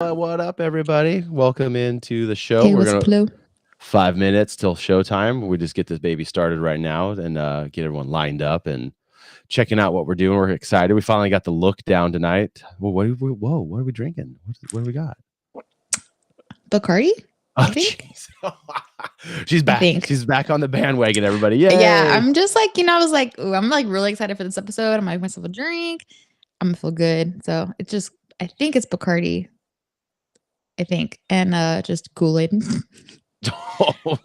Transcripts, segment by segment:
What up, everybody? Welcome into the show. Hey, We're what's gonna blue? 5 minutes till showtime. We just get this baby started right now and get everyone lined up and checking out what we're doing. We're excited. We finally got the look down tonight. Well, what are we drinking? What do we got? Bacardi? Oh, I think. jeez. She's I back. think. She's back on the bandwagon, everybody. Yay! Yeah, I'm just like, I was like, ooh, I'm like really excited for this episode. I'm like myself a drink. I'm gonna feel good. So it's just, I think it's Bacardi. I think, and just Kool-Aid.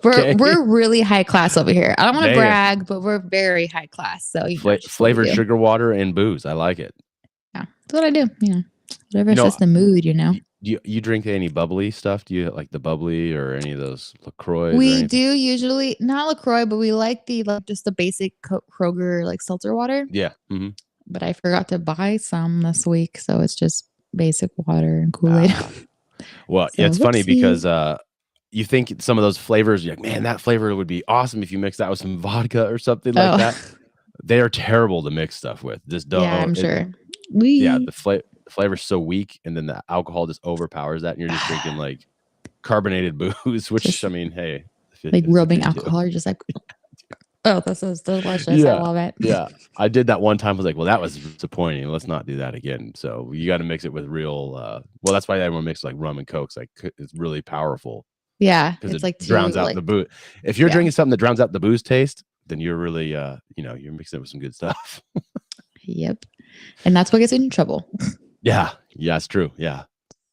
Okay. We're really high class over here. I don't want to Damn. brag, but we're very high class. So just what we Flavored do. sugar water and booze. I like it. Yeah, that's what I do. Whatever sets the mood. Do you drink any bubbly stuff? Do you like the bubbly or any of those LaCroix? We do usually not LaCroix, but we like just the basic Kroger like seltzer water. Yeah. Mm-hmm. But I forgot to buy some this week, so it's just basic water and Kool-Aid. Well, So, it's funny whoopsie. because you think some of those flavors, you're like, man, that flavor would be awesome if you mix that with some vodka or something like that. They are terrible to mix stuff with. Just don't. Yeah, I'm sure. The flavor's so weak, and then the alcohol just overpowers that, and you're just drinking like carbonated booze. Which Just, I mean, hey, like rubbing alcohol, you're just like, oh, this is delicious. Yeah, I love it. Yeah, I did that one time. I was like, well, that was disappointing. Let's not do that again. So you got to mix it with real. Well, that's why everyone mixes like rum and cokes. Like it's really powerful. Yeah, because it's like drowns out like, the booze. If you're drinking something that drowns out the booze taste, then you're really, you're mixing it with some good stuff. Yep, and that's what gets you in trouble. Yeah, it's true. Yeah.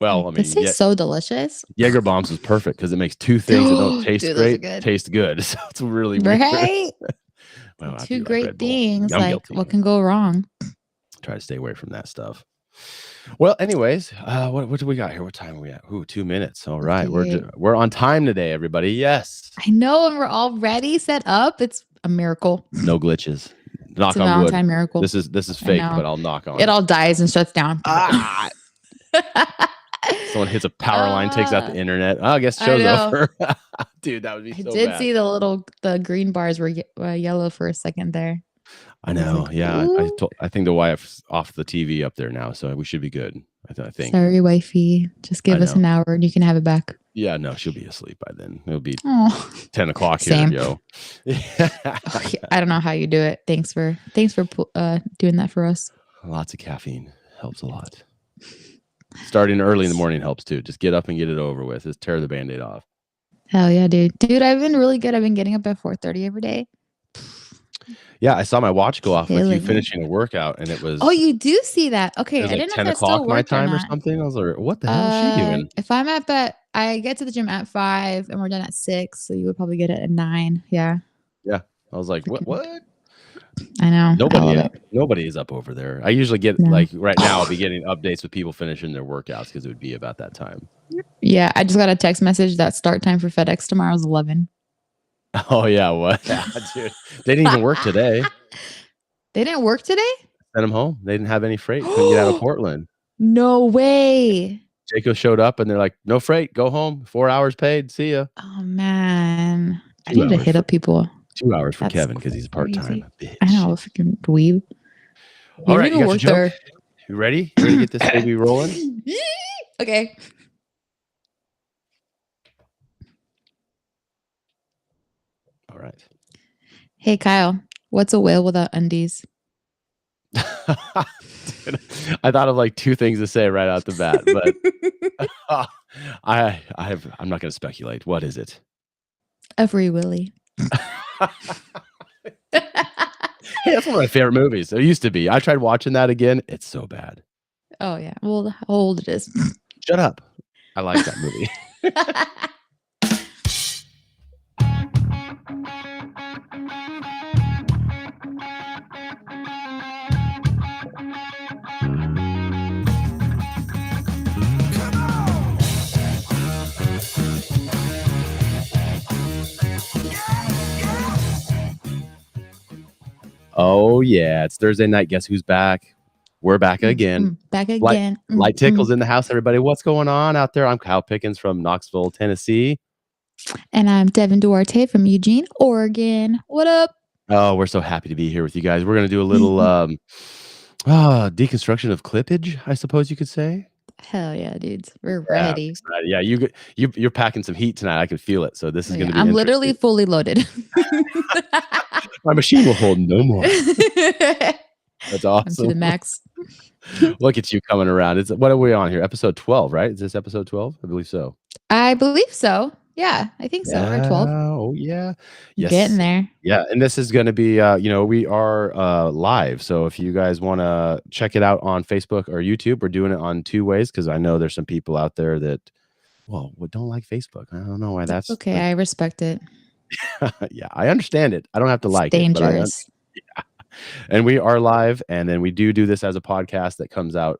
Well, I mean, this is so delicious. Jaeger bombs is perfect because it makes two things that don't taste great taste good. So it's really right. Well, two great things. Like, guilty. What can go wrong? Try to stay away from that stuff. Well, anyways, what do we got here? What time are we at? 2 minutes. All right, we're on time today, everybody. Yes, I know, and we're already set up. It's a miracle. No glitches. Knock on wood. Valentine miracle. This is fake, but I'll knock on it. It all dies and shuts down. Someone hits a power line, takes out the internet. Oh, I guess show's over. Dude, that would be so bad. I did see the green bars were yellow for a second there. I know. Yeah. I think the wife's off the TV up there now, so we should be good. I think. Sorry, wifey. Just give us an hour and you can have it back. Yeah, no, she'll be asleep by then. It'll be 10 o'clock here, yo. I don't know how you do it. Thanks for doing that for us. Lots of caffeine helps a lot. Starting early in the morning helps too. Just get up and get it over with. Just tear the Band-Aid off. Hell yeah, dude. Dude, I've been really good. I've been getting up at 4:30 every day. Yeah, I saw my watch go off with you finishing a workout, and it was. Oh, you do see that? Okay, I didn't know 10 o'clock my time or something. I was like, "What the hell is she doing?" If I'm I get to the gym at 5, and we're done at 6, so you would probably get it at 9. Yeah. Yeah, I was like, "What?" I know. Nobody is up over there. I usually get like right now. I'll be getting updates with people finishing their workouts because it would be about that time. Yeah, I just got a text message that start time for FedEx tomorrow is 11. Oh yeah, what? Dude, they didn't even work today. They didn't work today? Sent them home. They didn't have any freight. Couldn't get out of Portland. No way. Jaco showed up and they're like, "No freight. Go home. 4 hours paid. See ya." Oh man, I need to hit up people. 2 hours for Kevin because he's part-time. Bitch. I know, freaking dweeb. All right, you got your joke? You ready? You ready to get this baby rolling? Okay. All right. Hey, Kyle, what's a whale without undies? Dude, I thought of like two things to say right out the bat, but I'm not going to speculate. What is it? A Free Willy. Hey, that's one of my favorite movies. It used to be. I tried watching that again. It's so bad. Oh yeah. Well, how old it is? Shut up. I like that movie. Oh yeah, it's Thursday night. Guess who's back? We're back again. Back again. Light Tickles in the house, everybody. What's going on out there? I'm Kyle Pickens from Knoxville, Tennessee. And I'm Devin Duarte from Eugene, Oregon. What up? Oh, we're so happy to be here with you guys. We're going to do a little deconstruction of clippage, I suppose you could say. Hell yeah, dudes. We're Yeah, I'm ready. excited. Yeah, you're packing some heat tonight. I can feel it. So this Oh, is going yeah. to be I'm interesting. literally fully loaded. My machine will hold no more. That's I'm to the awesome. max. Look at you coming around. It's what are we on here? Episode 12, right? Is this episode 12? I believe so. I believe so. Yeah, I think so. Or 12. Yeah. Oh, yeah. Getting Yes. there. Yeah. And this is going to be, we are live. So if you guys want to check it out on Facebook or YouTube, we're doing it on two ways because I know there's some people out there that, well, don't like Facebook. I don't know why that's Okay, like, I respect it. yeah, I understand it. I don't have to It's like it, but dangerous. and we are live. And then we do this as a podcast that comes out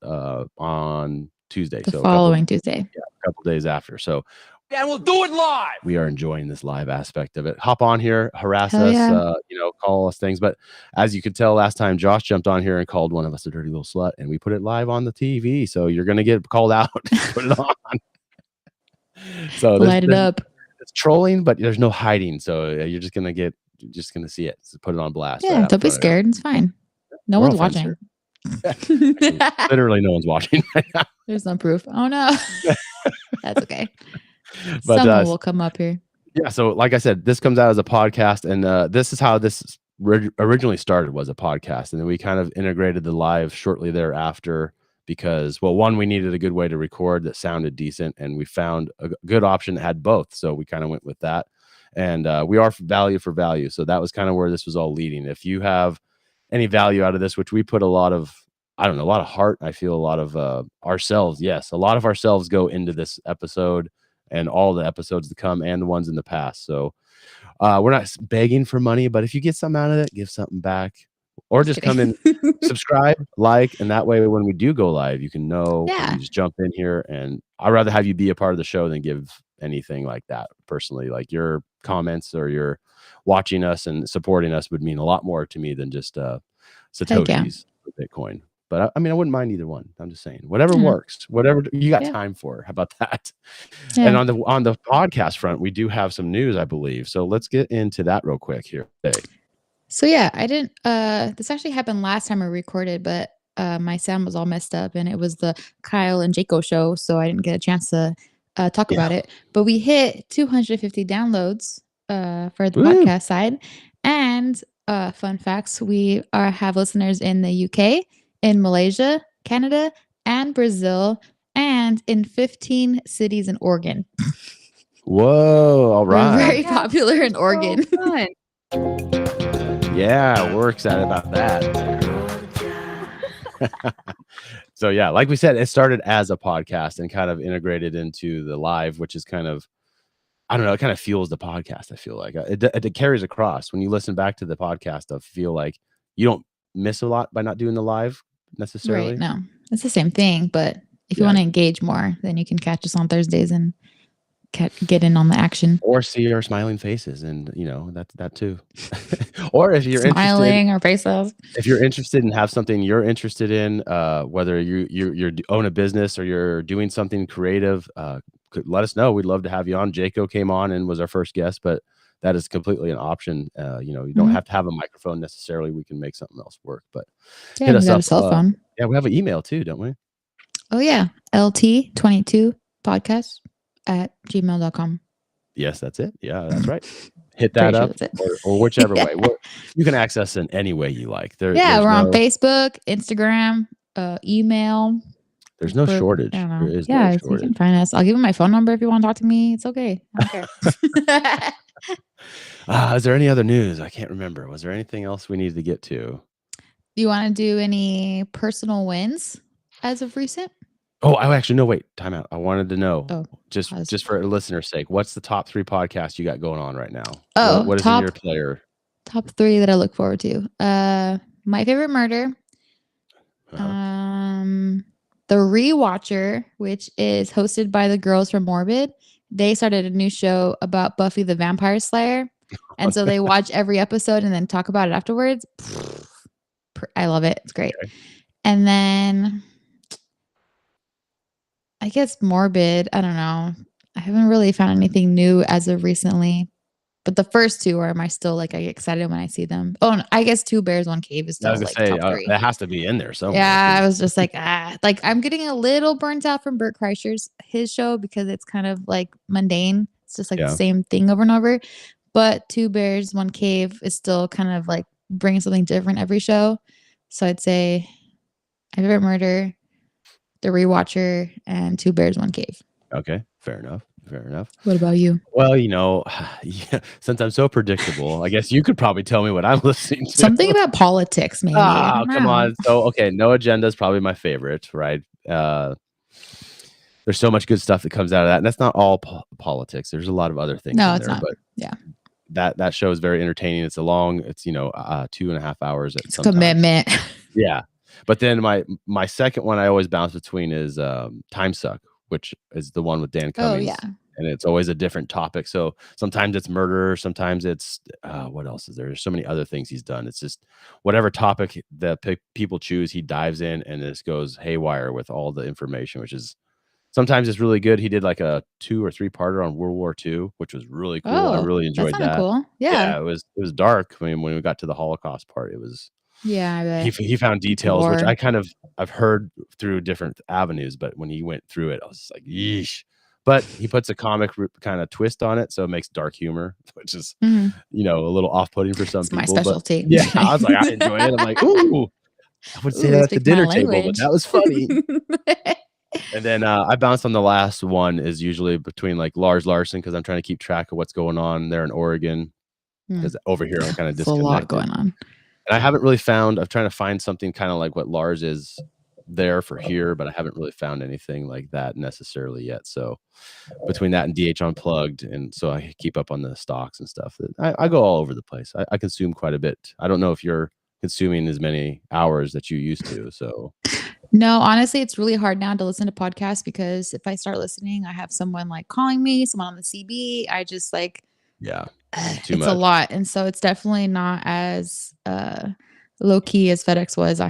on Tuesday. The So following Tuesday. a couple days after. So, and we'll do it live. We are enjoying this live aspect of it. Hop on here, harass Hell us, yeah. call us things. But as you could tell last time, Josh jumped on here and called one of us a dirty little slut, and we put it live on the TV. So you're gonna get called out. Put it on. So Light it up. It's trolling, but there's no hiding. So you're just gonna see it. So put it on blast. Yeah, right don't be scared. It's fine. No We're one's all friends watching. Literally, no one's watching. There's no proof. Oh no. That's okay. But Someone will come up here. yeah, so like I said, this comes out as a podcast, and this is how this originally started, was a podcast, and then we kind of integrated the live shortly thereafter because, well, one, we needed a good way to record that sounded decent, and we found a good option that had both, so we kind of went with that. And we are value for value, so that was kind of where this was all leading. If you have any value out of this, which we put a lot of, I don't know, a lot of heart, I feel a lot of ourselves, yes, a lot of ourselves go into this episode and all the episodes to come and the ones in the past. So we're not begging for money, but if you get something out of it, give something back, or just come in, subscribe, like, and that way when we do go live, you can know. Yeah. You just jump in here, and I'd rather have you be a part of the show than give anything like that personally. Like your comments or your watching us and supporting us would mean a lot more to me than just Satoshis for Bitcoin. But I mean, I wouldn't mind either one. I'm just saying, whatever works, whatever you got time for. How about that? Yeah. And on the podcast front, we do have some news, I believe. So let's get into that real quick here today. So yeah, I didn't. This actually happened last time I recorded, but my sound was all messed up, and it was the Kyle and Jaco show, so I didn't get a chance to talk about it. But we hit 250 downloads for the podcast side, and fun facts: we have listeners in the UK, in Malaysia, Canada, and Brazil, and in 15 cities in Oregon. Whoa! All right, we're very popular in Oregon. So yeah, we're excited about that. So yeah, like we said, it started as a podcast and kind of integrated into the live, which is kind of, I don't know, it kind of fuels the podcast. I feel like it carries across when you listen back to the podcast. I feel like you don't miss a lot by not doing the live necessarily. Right. No, it's the same thing. But if you want to engage more, then you can catch us on Thursdays and get in on the action, or see our smiling faces, and that too. Or if you're smiling our faces, if you're interested and have something you're interested in, whether you own a business or you're doing something creative, let us know. We'd love to have you on. Jaco came on and was our first guest, but that is completely an option. You don't have to have a microphone necessarily. We can make something else work, but hit us up. A cell phone. Yeah, we have an email too, don't we? Oh yeah, lt22podcast@gmail.com. Yes, that's it. Yeah, that's right. Hit that up, or whichever way. You can access in any way you like. We're on Facebook, Instagram, email. There's no shortage. There is no shortage. You can find us. I'll give you my phone number if you want to talk to me. It's okay. I don't care. Is there any other news? I can't remember. Was there anything else we needed to get to? Do you want to do any personal wins as of recent? Oh, I actually no. Wait, time out. I wanted to know, just for a listener's sake, what's the top 3 podcasts you got going on right now? Oh, what is in your player? Top 3 that I look forward to. My Favorite Murder. The Rewatcher, which is hosted by the girls from Morbid. They started a new show about Buffy the Vampire Slayer, and so they watch every episode and then talk about it afterwards. I love it. It's great. Okay. And then I guess Morbid. I don't know. I haven't really found anything new as of recently. But the first two are my still like I get excited when I see them. Oh, and I guess Two Bears, One Cave is I was still gonna like say top three. that has to be in there somewhere. Yeah, I 'Cause was just like, like I'm getting a little burnt out from Bert Kreischer's his show because it's kind of like mundane. It's just like the yeah, same thing over and over. But Two Bears, One Cave is still kind of like bringing something different every show. So I'd say My Favorite Murder, The Rewatcher, and Two Bears, One Cave. okay, fair enough. Fair enough. What about you? Well, yeah, since I'm so predictable, I guess you could probably tell me what I'm listening to. Something about politics, maybe. I don't Come know. on. So, okay, No Agenda is probably my favorite, right? There's so much good stuff that comes out of that, and that's not all politics. There's a lot of other things No, in it's there, not. but Yeah. that show is very entertaining. It's 2.5 hours at It's sometimes. commitment. Yeah. But then my second one I always bounce between is Time Suck, which is the one with Dan Oh, Cummings. yeah. And it's always a different topic. So sometimes it's murder, sometimes it's what else is there? There's so many other things he's done. It's just whatever topic that people choose, he dives in and this goes haywire with all the information, which is sometimes it's really good. He did like a 2 or 3-parter on World War II, which was really cool. I Oh, really that enjoyed sounded that. cool. Yeah, Yeah. it was dark. I mean, when we got to the Holocaust part, it was Yeah, I bet. he found details which War. I've heard through different avenues, but when he went through it, I was just like, yeesh. But he puts a comic kind of twist on it, so it makes dark humor, which is Mhm. a little off-putting for some It's my people. But specialty. yeah, I was like, I enjoy it. I'm like, ooh, I would say Ooh, that you at the speak my dinner table, but language. that was funny. And then I bounced on the last one is usually between like Lars Larson because I'm trying to keep track of what's going on there in Oregon Mm. because over here I'm kind of There's a lot disconnected. going on. And I haven't really found. I'm trying to find something kind of like what Lars is there for here, but I haven't really found anything like that necessarily yet. So between that and DH Unplugged, and so I keep up on the stocks and stuff. I go all over the place. I consume quite a bit. I don't know if you're consuming as many hours that you used to. So No, honestly, it's really hard now to listen to podcasts because if I start listening, I have someone like calling me, someone on the CB. I just like yeah, too it's much. a lot. And so it's definitely not as low key as FedEx was. I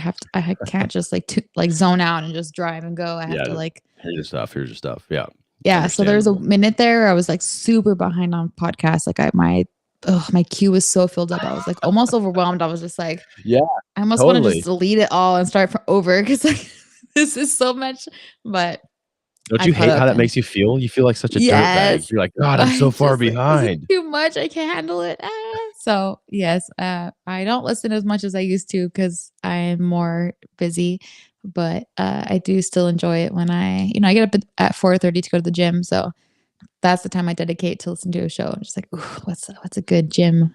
can't just like zone out and just drive and go. I have Yeah, to like here's your stuff. Here's your stuff. Yeah. yeah. So there's a Understandable. minute there where I was like super behind on podcasts. Like my queue was so filled up. I was like almost overwhelmed. I was just like, Yeah, I almost want to totally. just delete it all and start from over because like this is so much. But Don't I you caught hate how up that and makes you feel? You feel like such a dirtbag. yes, You're like, God, I'm so far just like, this is behind. too much. I can't handle it. So yes, I don't listen as much as I used to because I'm more busy. But I do still enjoy it when I get up at 4:30 to go to the gym. So that's the time I dedicate to listen to a show. I'm just like, ooh, what's a good gym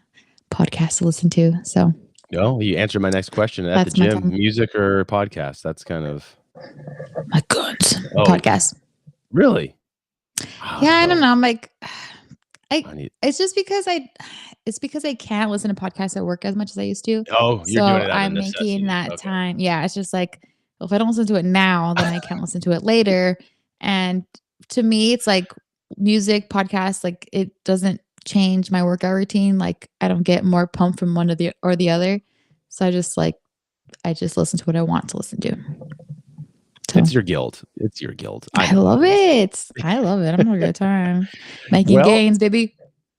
podcast to listen to? So No, you answered my next question. At the that's my gym, time. music or podcast? That's kind of My God, oh, podcast. really? Wow, Yeah, I don't so know. I'm like, I need. it's just because I can't listen to podcasts at work as much as I used to. Oh, you're doing So it out of I'm making necessity. that Okay. time. Yeah, it's just like if I don't listen to it now, then I can't listen to it later. And to me, it's like music, podcasts, like it doesn't change my workout routine. Like I don't get more pumped from one or the other. So I just listen to what I want to listen to. So It's your guilt. It's your guilt. I know love is. it. I love it. I'm having a good time making Well, gains, baby.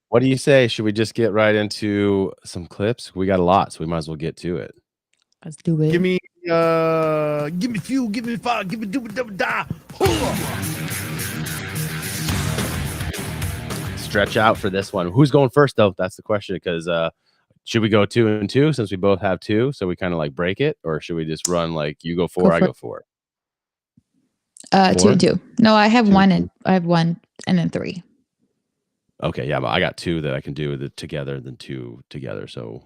what do you say? Should we just get right into some clips? We got a lot, so we might as well get to it. Let's do it. Give me fuel, give me fire, give me da. Stretch out for this one. Who's going first, though? That's the question. Because should we go 2 and 2 since we both have 2, so we kind of like break it, or should we just run like you go 4, I go 4? 2 and 2. No, I have 2 one and 2. and I have 1 and then 3. Okay, yeah, but I got 2 that I can do together, then 2 together. So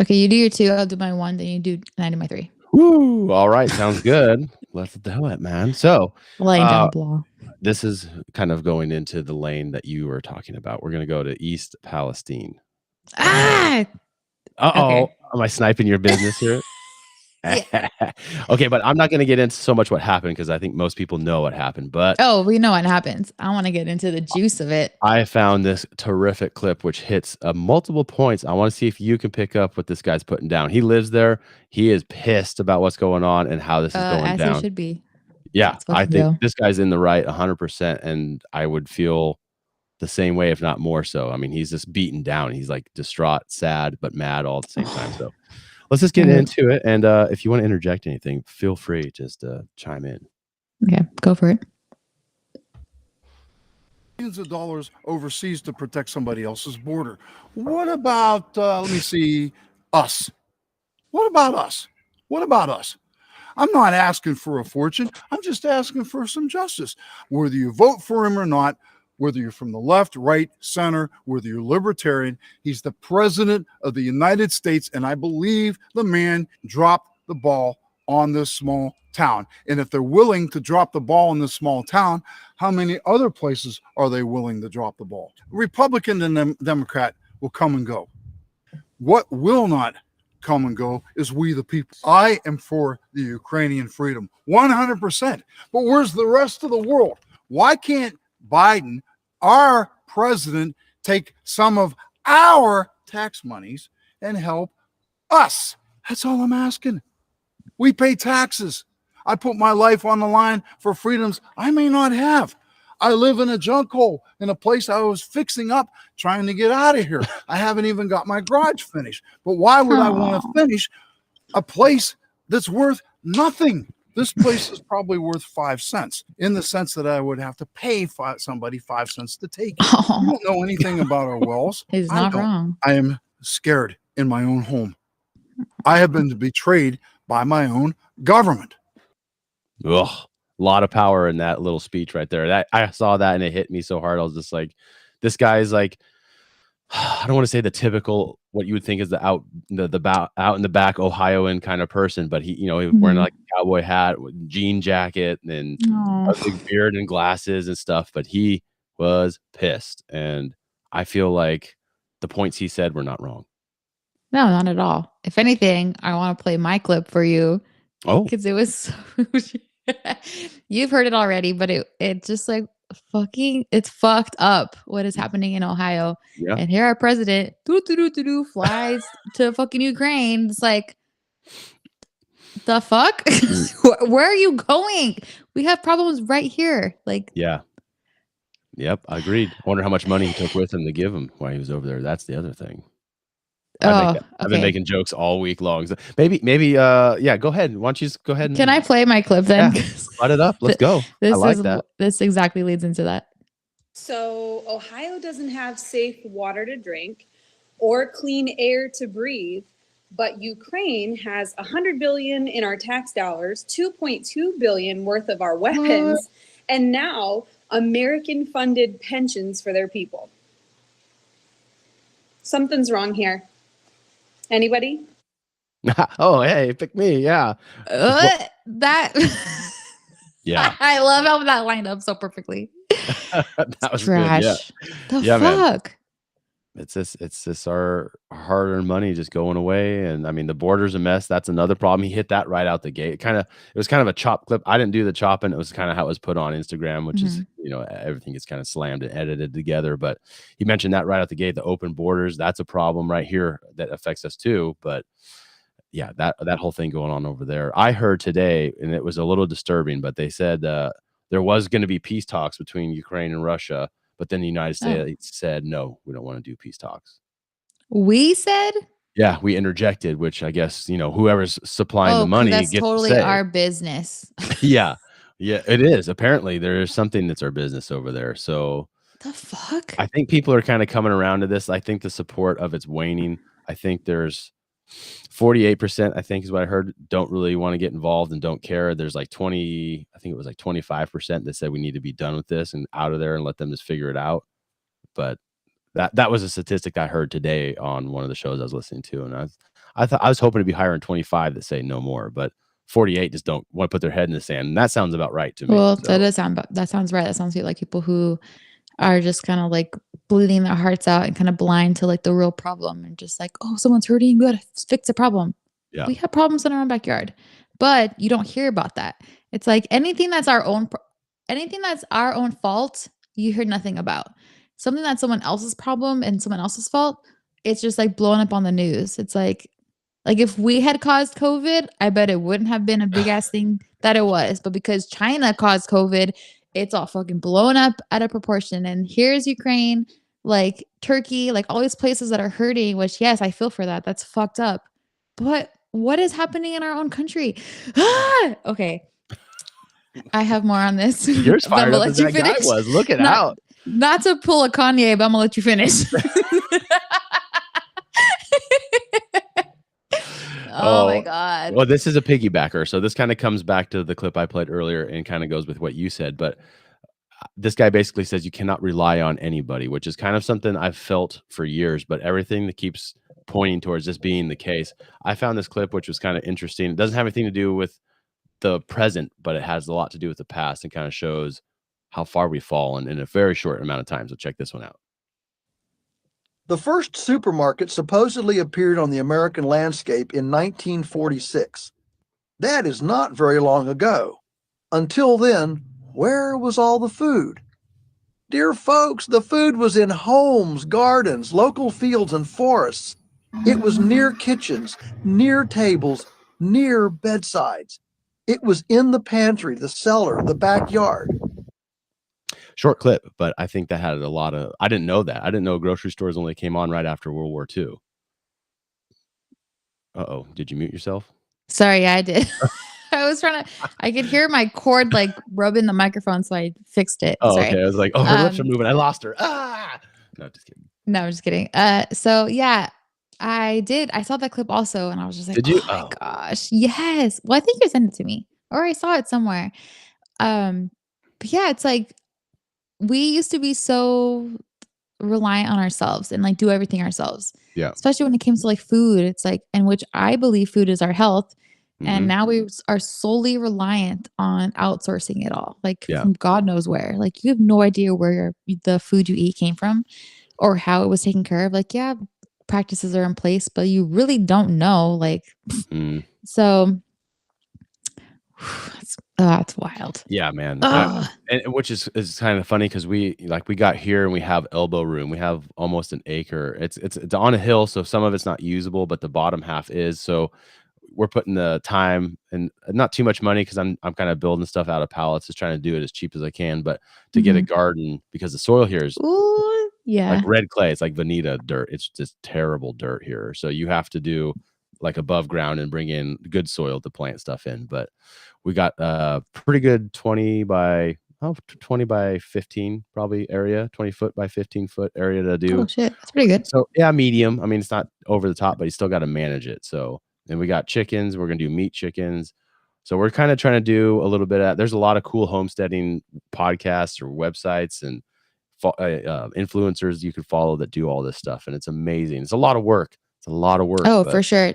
Okay, you do your 2, I'll do my 1, then and I do my 3. woo! All right, sounds good. Let's do it, man. So Laying down the law. this is kind of going into the lane that you were talking about. We're gonna go to East Palestine. Ah! Uh-oh. Okay. Am I sniping your business here? Yeah. Okay, but I'm not going to get into so much what happened because I think most people know what happened. But Oh, we know what happens. I want to get into the juice of it. I found this terrific clip which hits multiple points. I want to see if you can pick up what this guy's putting down. He lives there. He is pissed about what's going on and how this is going As down. he should be. Yeah, Let's I fucking think go. this guy's in the right 100%, and I would feel the same way, if not more so. I mean, he's just beaten down. He's like distraught, sad, but mad all at the same time. So let's just get Mhm. into it. And if you want to interject anything, feel free. Just chime in. Okay, go for it. Millions of dollars overseas to protect somebody else's border. What about, let me see, us? What about us? What about us? I'm not asking for a fortune. I'm just asking for some justice. Whether you vote for him or not, whether you're from the left, right, center, whether you're libertarian, he's the president of the United States. And I believe the man dropped the ball on this small town. And if they're willing to drop the ball in this small town, how many other places are they willing to drop the ball? Republican and Democrat will come and go. What will not come and go is we the people. I am for the Ukrainian freedom 100%. But where's the rest of the world? Why can't Biden, our president, take some of our tax monies and help us? That's all I'm asking. We pay taxes. I put my life on the line for freedoms I may not have. I live in a junk hole in a place I was fixing up, trying to get out of here. I haven't even got my garage finished. But why would I want to finish a place that's worth nothing? This place is probably worth 5 cents, in the sense that I would have to pay somebody 5 cents to take it. You don't know anything about our wells. He's I not don't. wrong. I am scared in my own home. I have been betrayed by my own government. Ugh, a lot of power in that little speech right there. That I saw that and it hit me so hard. I was just like, this guy is like, I don't want to say the typical what you would think is the out in the back Ohioan kind of person, but he, he was wearing like a cowboy hat with jean jacket and a big beard and glasses and stuff. But he was pissed, and I feel like the points he said were not wrong. No, not at all. If anything, I want to play my clip for you. Oh, Because it was so you've heard it already, but it just like it's fucked up what is happening in Ohio. yeah. And here our president flies to fucking Ukraine. It's like, the fuck? Where are you going? We have problems right here. Like, Yeah. Yep, I agreed. I wonder how much money he took with him to give him while he was over there. That's the other thing. I've been okay. making jokes all week long. So maybe, yeah, go ahead. Why don't you just go ahead and Can I play my clip then? Yeah, let it up. Let's go. I like that. This exactly leads into that. So Ohio doesn't have safe water to drink or clean air to breathe, but Ukraine has $100 billion in our tax dollars, $2.2 billion worth of our weapons, and now American-funded pensions for their people. Something's wrong here. Anybody? Oh, hey, pick me. Yeah. That Yeah. I love how that lined up so perfectly. That was Trash. good. The Yeah, man. fuck? It's just our hard-earned money just going away. And I mean, the border's a mess. That's another problem. He hit that right out the gate. It was kind of a chop clip. I didn't do the chopping. It was kind of how it was put on Instagram, which is, everything gets kind of slammed and edited together. But he mentioned that right out the gate, the open borders. That's a problem right here that affects us too. But yeah, that whole thing going on over there. I heard today, and it was a little disturbing, but they said there was going to be peace talks between Ukraine and Russia. But then the United States said, no, we don't want to do peace talks. We said? Yeah, we interjected, which I guess, whoever's supplying the money that's gets totally to say. our business. Yeah, it is. Apparently, there is something that's our business over there. So the fuck? I think people are kind of coming around to this. I think the support of it's waning. I think there's 48%, I think is what I heard, don't really want to get involved and don't care. There's like 20, I think it was like 25% that said we need to be done with this and out of there and let them just figure it out. But that was a statistic I heard today on one of the shows I was listening to. And I was hoping to be higher than 25 that say no more, but 48 just don't want to put their head in the sand. And that sounds about right to me. Well, that sounds right. That sounds like people who are just kind of like bleeding their hearts out and kind of blind to like the real problem and just like, oh, someone's hurting, we gotta fix the problem. Yeah. We have problems in our own backyard, but you don't hear about that. It's like anything that's our own fault, you hear nothing about. Something that's someone else's problem and someone else's fault, it's just like blowing up on the news. It's like if we had caused COVID, I bet it wouldn't have been a big ass thing that it was. But because China caused COVID, it's all fucking blown up out of proportion. And here's Ukraine, like Turkey, like all these places that are hurting, which, yes, I feel for that. That's fucked up. But what is happening in our own country? Okay. I have more on this. You're as but I'm fired gonna up let as you that guy finish. was. Look it Not- out. Not to pull a Kanye, but I'm gonna let you finish. Oh my God. Well, this is a piggybacker. So this kind of comes back to the clip I played earlier and kind of goes with what you said. But this guy basically says you cannot rely on anybody, which is kind of something I've felt for years, but everything that keeps pointing towards this being the case. I found this clip, which was kind of interesting. It doesn't have anything to do with the present, but it has a lot to do with the past and kind of shows how far we've fallen in a very short amount of time. So check this one out. The first supermarket supposedly appeared on the American landscape in 1946. That is not very long ago. Until then, where was all the food? Dear folks, the food was in homes, gardens, local fields, and forests. It was near kitchens, near tables, near bedsides. It was in the pantry, the cellar, the backyard. Short clip, but I think that had a lot of, I didn't know that. I didn't know grocery stores only came on right after World War II. Uh-oh, did you mute yourself? Sorry, yeah, I did. I was trying to, I could hear my cord like rubbing the microphone, so I fixed it. Oh, Sorry. okay. I was like, oh, her lips are moving. I lost her. Ah! No, just kidding. No, I'm just kidding. So yeah, I did. I saw that clip also, and I was just like, Did you? oh my Oh. gosh, yes. Well, I think you sent it to me, or I saw it somewhere. But yeah, it's like we used to be so reliant on ourselves and like do everything ourselves. Yeah. Especially when it comes to like food. It's like, and which I believe food is our health. And Mhm. now we are solely reliant on outsourcing it all, like Yeah. from God knows where. Like you have no idea where the food you eat came from or how it was taken care of. Like, yeah, practices are in place, but you really don't know. Like, Mm. so that's wild. Yeah, man. Ugh. And which is kind of funny because we got here and we have elbow room. We have almost an acre. It's on a hill, so some of it's not usable, but the bottom half is. So we're putting the time and not too much money because I'm kind of building stuff out of pallets, just trying to do it as cheap as I can. But to get a garden, because the soil here is Ooh, yeah. like red clay. It's like Veneta dirt. It's just terrible dirt here. So you have to do like above ground and bring in good soil to plant stuff in. But we got a pretty good 20 by 15 probably area, 20 foot by 15 foot area to do. Oh shit, that's pretty good. So yeah, medium. I mean, it's not over the top, but you still got to manage it. So, and we got chickens. We're gonna do meat chickens. So we're kind of trying to do a little bit of. There's a lot of cool homesteading podcasts or websites and influencers you could follow that do all this stuff, and it's amazing. It's a lot of work. It's a lot of work. Oh, but for sure.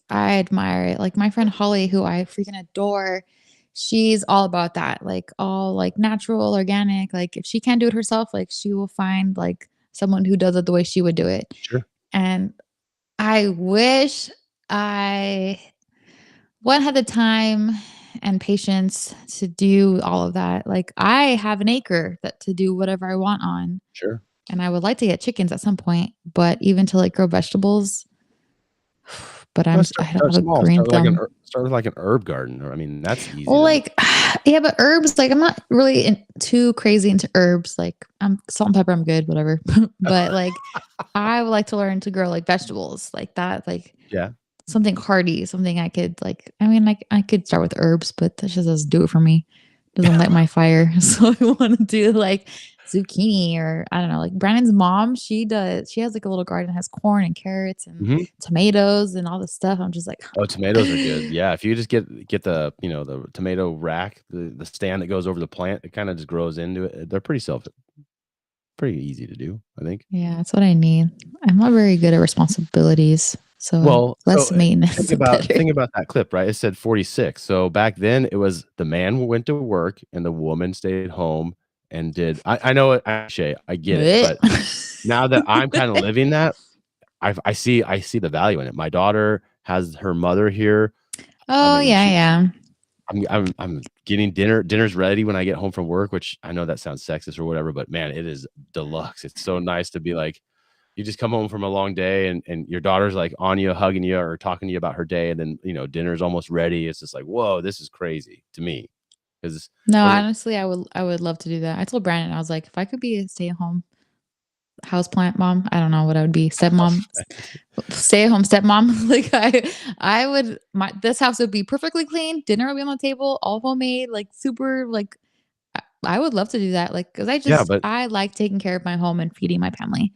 I admire it. Like my friend Holly, who I freaking adore, she's all about that. Like all like natural, organic. Like if she can't do it herself, like she will find like someone who does it the way she would do it. Sure. And I wish one had the time and patience to do all of that. Like I have an acre to do whatever I want on. Sure. And I would like to get chickens at some point, but even to like grow vegetables. But I don't have a green thumb. Start with like an herb garden. Or I mean, that's easy. Well, like yeah, but herbs, like I'm not really too crazy into herbs. Like I'm salt and pepper, I'm good, whatever. But like I would like to learn to grow like vegetables like that. Like yeah, something hardy, something I could like. I mean, like I could start with herbs, but that just doesn't do it for me. Doesn't light my fire. So I want to do like zucchini or I don't know, like Brandon's mom, she has like a little garden that has corn and carrots and tomatoes and all this stuff. I'm just like, oh, tomatoes are good. Yeah, if you just get the the tomato rack, the stand that goes over the plant, it kind of just grows into it. They're pretty easy to do, I think. Yeah, that's what I need. I'm not very good at responsibilities. So less maintenance. Think about that clip, right? It said 46. So back then it was the man went to work and the woman stayed home and did. I know it, Shay, I get it, but now that I'm kind of living that, I see the value in it. My daughter has her mother here. Oh, I mean, yeah. I'm getting dinner's ready when I get home from work, which I know that sounds sexist or whatever, but man, it is deluxe. It's so nice to be like, you just come home from a long day and your daughter's like on you, hugging you or talking to you about her day. And then, dinner's almost ready. It's just like, whoa, this is crazy to me. Because No, was it- honestly, I would love to do that. I told Brandon, I was like, if I could be a stay-at-home houseplant mom, I don't know what I would be. Stepmom, stay-at-home stepmom. Like I would this house would be perfectly clean, dinner would be on the table, all homemade, like super like I would love to do that. Like because yeah, but I like taking care of my home and feeding my family.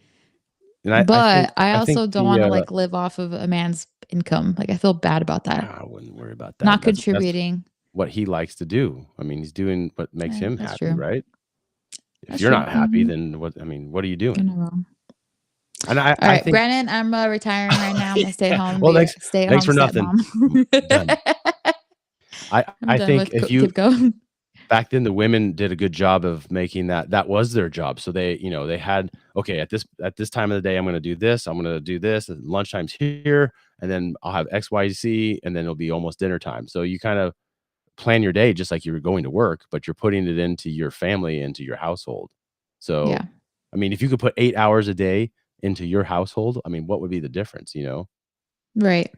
and But I I think also don't the want to like live off of a man's income. Like I feel bad about that. I wouldn't worry about that. Not That's contributing. what he likes to do. I mean, he's doing what makes him That's happy, true. right? If That's you're true. not happy, Mhm. then what? I mean, what are you You're doing? not wrong. And All I right, think, Brandon, I'm retiring right now. I'm gonna stay yeah. home and Well, be a thanks stay-at-home for nothing. Done. stepmom. I'm I done think with if you keep going. back then the women did a good job of making that was their job. So they, they had, okay, at this time of the day, I'm going to do this. I'm going to do this. And lunchtime's here, and then I'll have X, Y, Z, and then it'll be almost dinner time. So you kind of plan your day just like you were going to work, but you're putting it into your family, into your household. So, Yeah, I mean, if you could put 8 hours a day into your household, I mean, what would be the difference, right.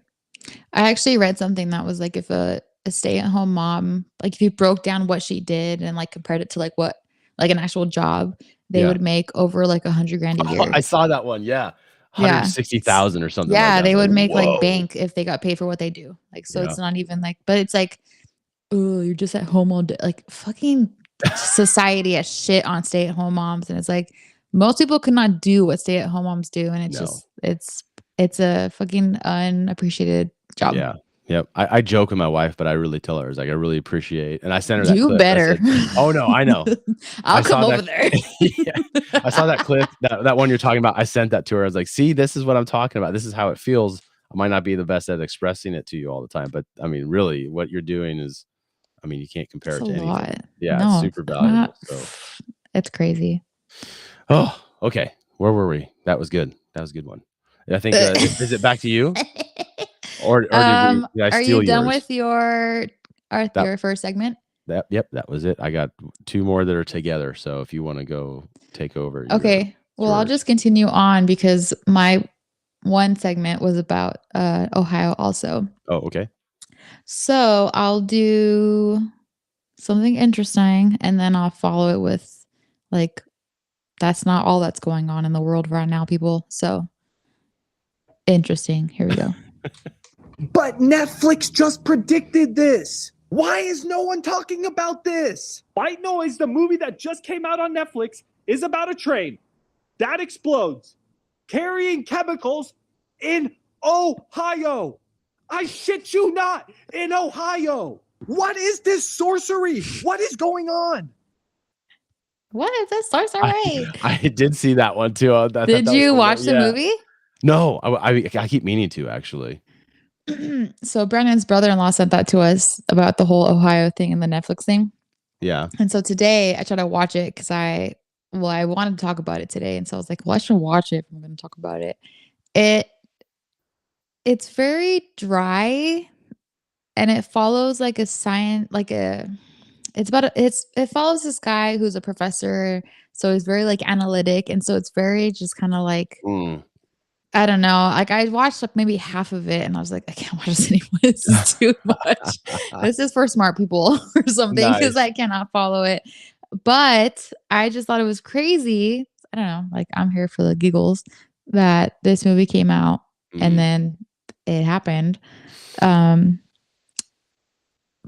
I actually read something that was like if a stay-at-home mom, like if you broke down what she did and like compared it to like what like an actual job, they Yeah. would make over like 100 grand a Oh, year. I saw that one. Yeah. Yeah. 160,000 or something like Yeah, that. I they was would like, make like whoa. bank if they got paid for what they do. Like so Yeah. it's not even like but it's like, oh, you're just at home all day. Like fucking society has shit on stay-at-home moms. And it's like most people could not do what stay-at-home moms do. And it's No. just it's a fucking unappreciated job. Yeah. Yep. I joke with my wife, but I really tell her, it's like, I really appreciate, and I sent her that You clip. I better. said, oh no, I know. I'll I come saw over that. there. Yeah. I saw that clip, that one you're talking about. I sent that to her. I was like, see, this is what I'm talking about. This is how it feels. I might not be the best at expressing it to you all the time, but I mean, really, what you're doing is, I mean, you can't compare It's it a to anything. lot. Yeah, No, it's super valuable. So, it's crazy. oh, okay. Where were we? That was good. That was a good one. I think, is it back to you? Or did I Are steal you done yours? with your That first segment? Yep, that was it. I got 2 more that are together. So if you want to go take over, Okay. Well, I'll yours. just continue on because my one segment was about Ohio also. Oh, okay. So I'll do something interesting and then I'll follow it with like that's not all that's going on in the world right now, people. So interesting. Here we go. But Netflix just predicted this. Why is no one talking about this? White Noise, the movie that just came out on Netflix, is about a train that explodes, carrying chemicals in Ohio. I shit you not, in Ohio. What is this sorcery? What is going on? What is this? Sorry. I did see that one too. Did you watch the movie? No, I keep meaning to, actually. So Brennan's brother-in-law sent that to us about the whole Ohio thing and the Netflix thing. Yeah. And so today I tried to watch it because I wanted to talk about it today. And so I was like, well, I should watch it if I'm going to talk about it. It's very dry and it follows like a science, like it follows this guy who's a professor. So he's very like analytic. And so it's very just kind of like, I don't know. Like I watched like maybe half of it and I was like, I can't watch this anymore. This is too much. This is for smart people or something because Nice. I cannot follow it. But I just thought it was crazy. I don't know. Like I'm here for the giggles that this movie came out and then it happened.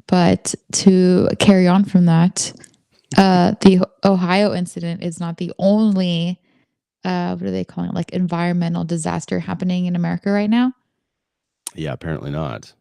But to carry on from that, the Ohio incident is not the only what are they calling it? Like environmental disaster happening in America right now. Yeah, apparently not.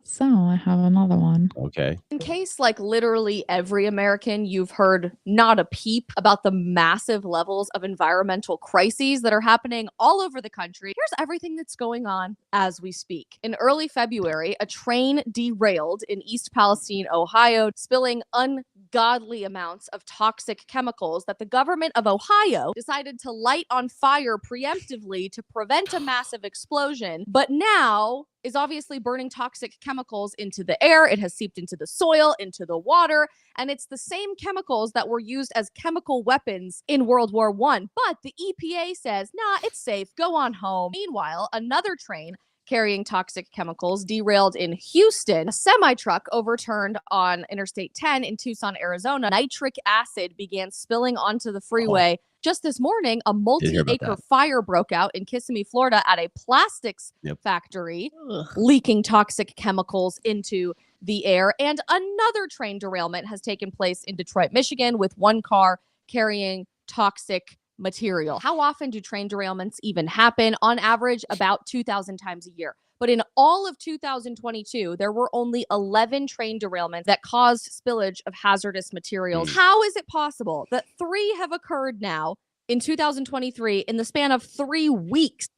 So I have another one. Okay. In case, like literally every American, you've heard not a peep about the massive levels of environmental crises that are happening all over the country. Here's everything that's going on as we speak. In early February, a train derailed in East Palestine, Ohio, spilling ungodly amounts of toxic chemicals that the government of Ohio decided to light on fire preemptively to prevent a massive explosion. But now is obviously burning toxic chemicals into the air. It has seeped into the soil, into the water, and it's the same chemicals that were used as chemical weapons in World War I. But the EPA says, nah, it's safe. Go on home. Meanwhile, another train carrying toxic chemicals derailed in Houston. A semi-truck overturned on Interstate 10 in Tucson, Arizona. Nitric acid began spilling onto the freeway. Just this morning, a multi-acre fire broke out in Kissimmee, Florida at a plastics factory, leaking toxic chemicals into the air. And another train derailment has taken place in Detroit, Michigan, with one car carrying toxic material. How often do train derailments even happen? On average, about 2,000 times a year. But in all of 2022, there were only 11 train derailments that caused spillage of hazardous materials. How is it possible that 3 have occurred now in 2023 in the span of 3 weeks?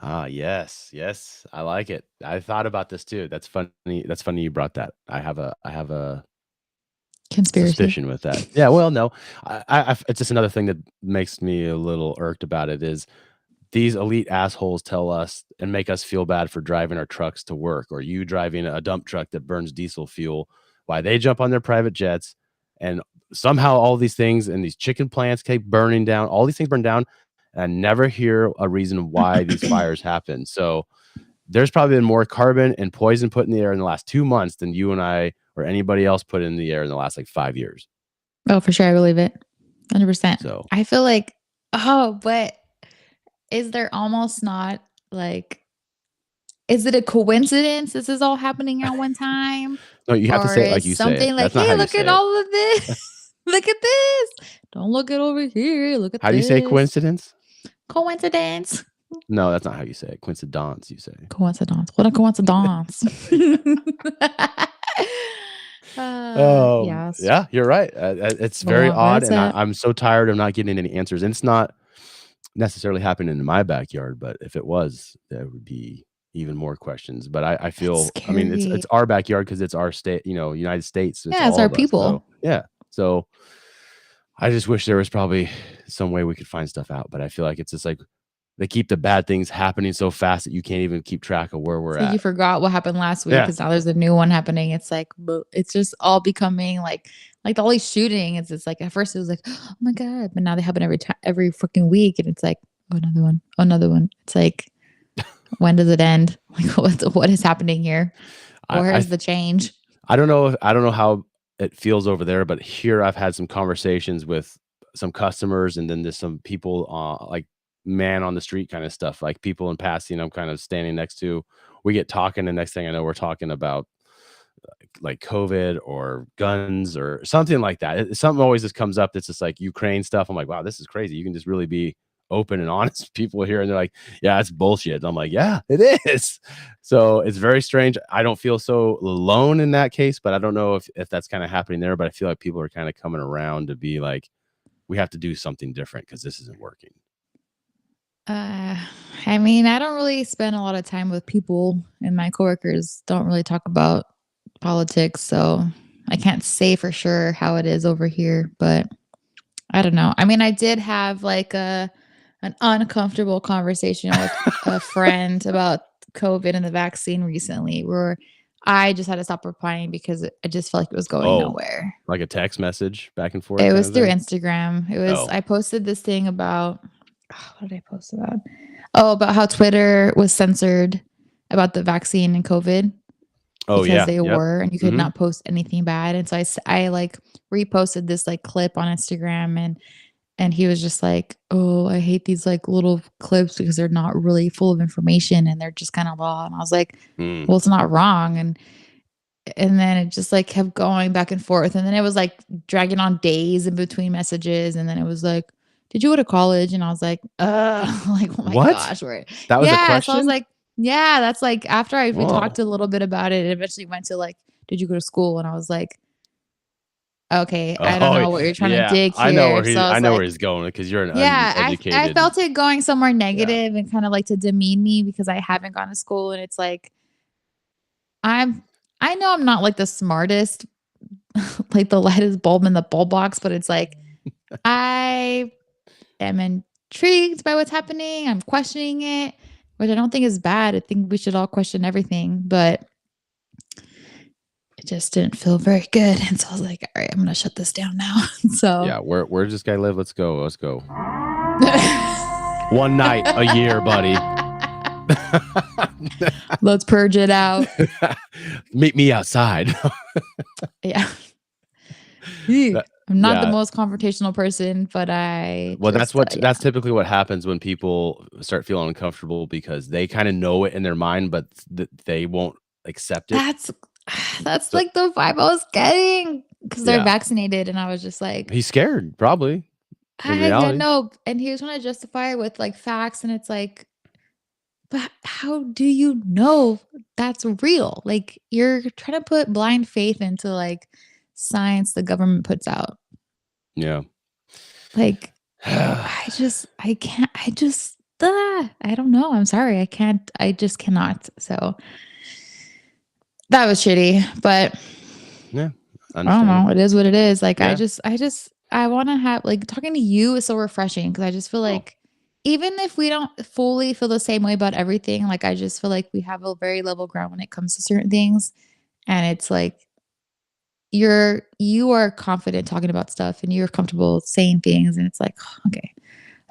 Yes. I like it. I thought about this too. That's funny. That's funny you brought that. I have a Conspiracy. suspicion with that. Yeah, well, no, it's just another thing that makes me a little irked about it is these elite assholes tell us and make us feel bad for driving our trucks to work, or you driving a dump truck that burns diesel fuel, why they jump on their private jets, and somehow all these things and these chicken plants keep burning down, all these things burn down, and I never hear a reason why these fires happen. So there's probably been more carbon and poison put in the air in the last 2 months than you and I or anybody else put in the air in the last like 5 years. Oh, for sure. I believe it. 100%. So I feel like, but is there almost not like, is it a coincidence this is all happening at one time? no, you have to Or say it like is you say something it. like, That's not hey, how you look say at it. all of this. Look at this. Don't look at over here. Look at How do you this. say coincidence? Coincidence. No, that's not how you say it. Coincidence, you say. Coincidence. What a coincidence. Yes. Yeah, you're right. It's very Well, odd, that's and it. I'm so tired of not getting any answers. And it's not necessarily happening in my backyard, but if it was, there would be even more questions. But I feel, I mean, it's scary. our backyard because it's our state, United States. Yeah, it's all our of us. people. So, yeah. So I just wish there was probably some way we could find stuff out. But I feel like it's just like they keep the bad things happening so fast that you can't even keep track of where we're It's like you at. forgot what happened last week Yeah. because now there's a new one happening. It's like, it's just all becoming like all these shootings. It's like at first it was like, oh my God, but now they happen every freaking week, and it's like, oh, another one. It's like, when does it end? Like, what is happening here? Where's the change? I don't know how it feels over there, but here I've had some conversations with some customers, and then there's some people like man on the street kind of stuff, like people in passing I'm kind of standing next to. We get talking, and next thing I know, we're talking about like COVID or guns or something like that. Something always just comes up that's just like Ukraine stuff. I'm like, wow, this is crazy. You can just really be open and honest with people here, and they're like, yeah, it's bullshit. And I'm like, yeah, it is. So it's very strange. I don't feel so alone in that case, but I don't know if that's kind of happening there. But I feel like people are kind of coming around to be like, we have to do something different because this isn't working. I mean, I don't really spend a lot of time with people, and my coworkers don't really talk about politics, so I can't say for sure how it is over here, but I don't know. I mean, I did have like an uncomfortable conversation with a friend about COVID and the vaccine recently, where I just had to stop replying because I just felt like it was going nowhere. Like a text message back and forth. It was through Instagram. It was, Oh. I posted this thing about, what did I post about? Oh, about how Twitter was censored about the vaccine and COVID. Oh, because yeah. they Yep. were, and you could Mhm. not post anything bad. And so I like reposted this like clip on Instagram, and he was just like, oh, I hate these like little clips because they're not really full of information and they're just kind of raw. And I was like, Mm. well, it's not wrong. And then it just like kept going back and forth. And then it was like dragging on days in between messages. And then it was like, did you go to college? And I was like, like, oh my What? gosh. That was a So I question? was like, yeah, that's like after we Whoa. talked a little bit about it, it eventually went to like, did you go to school? And I was like, okay, I don't know what you're trying to dig here. I know where So I was where like, he's going because you're an yeah, uneducated. I felt it going somewhere negative and kind of like to demean me because I haven't gone to school. And it's like, I know I'm not like the smartest, like the lightest bulb in the bulb box, but it's like, I am intrigued by what's happening. I'm questioning it, which I don't think is bad. I think we should all question everything, but it just didn't feel very good. And so I was like, all right, I'm going to shut this down now. So Yeah, where does this guy live? Let's go. One night a year, buddy. Let's purge it out. Meet me outside. Yeah. Ew. That- I'm not the yeah. most confrontational person, but I Well, just, that's yeah. that's typically what happens when people start feeling uncomfortable because they kind of know it in their mind, but they won't accept it. That's So- like the vibe I was getting because they're Yeah. vaccinated, and I was just like, He's scared, probably. in reality. know. And he was trying to justify it with like facts, and it's like, but how do you know that's real? Like you're trying to put blind faith into like science the government puts out. Yeah. Like I can't. I don't know. I'm sorry. I can't. I just cannot. So that was shitty, but I don't know. It is what it is. Like Yeah. I want to have like talking to you is so refreshing because I just feel like even if we don't fully feel the same way about everything, like I just feel like we have a very level ground when it comes to certain things, and it's like you are confident talking about stuff and you're comfortable saying things, and it's like okay,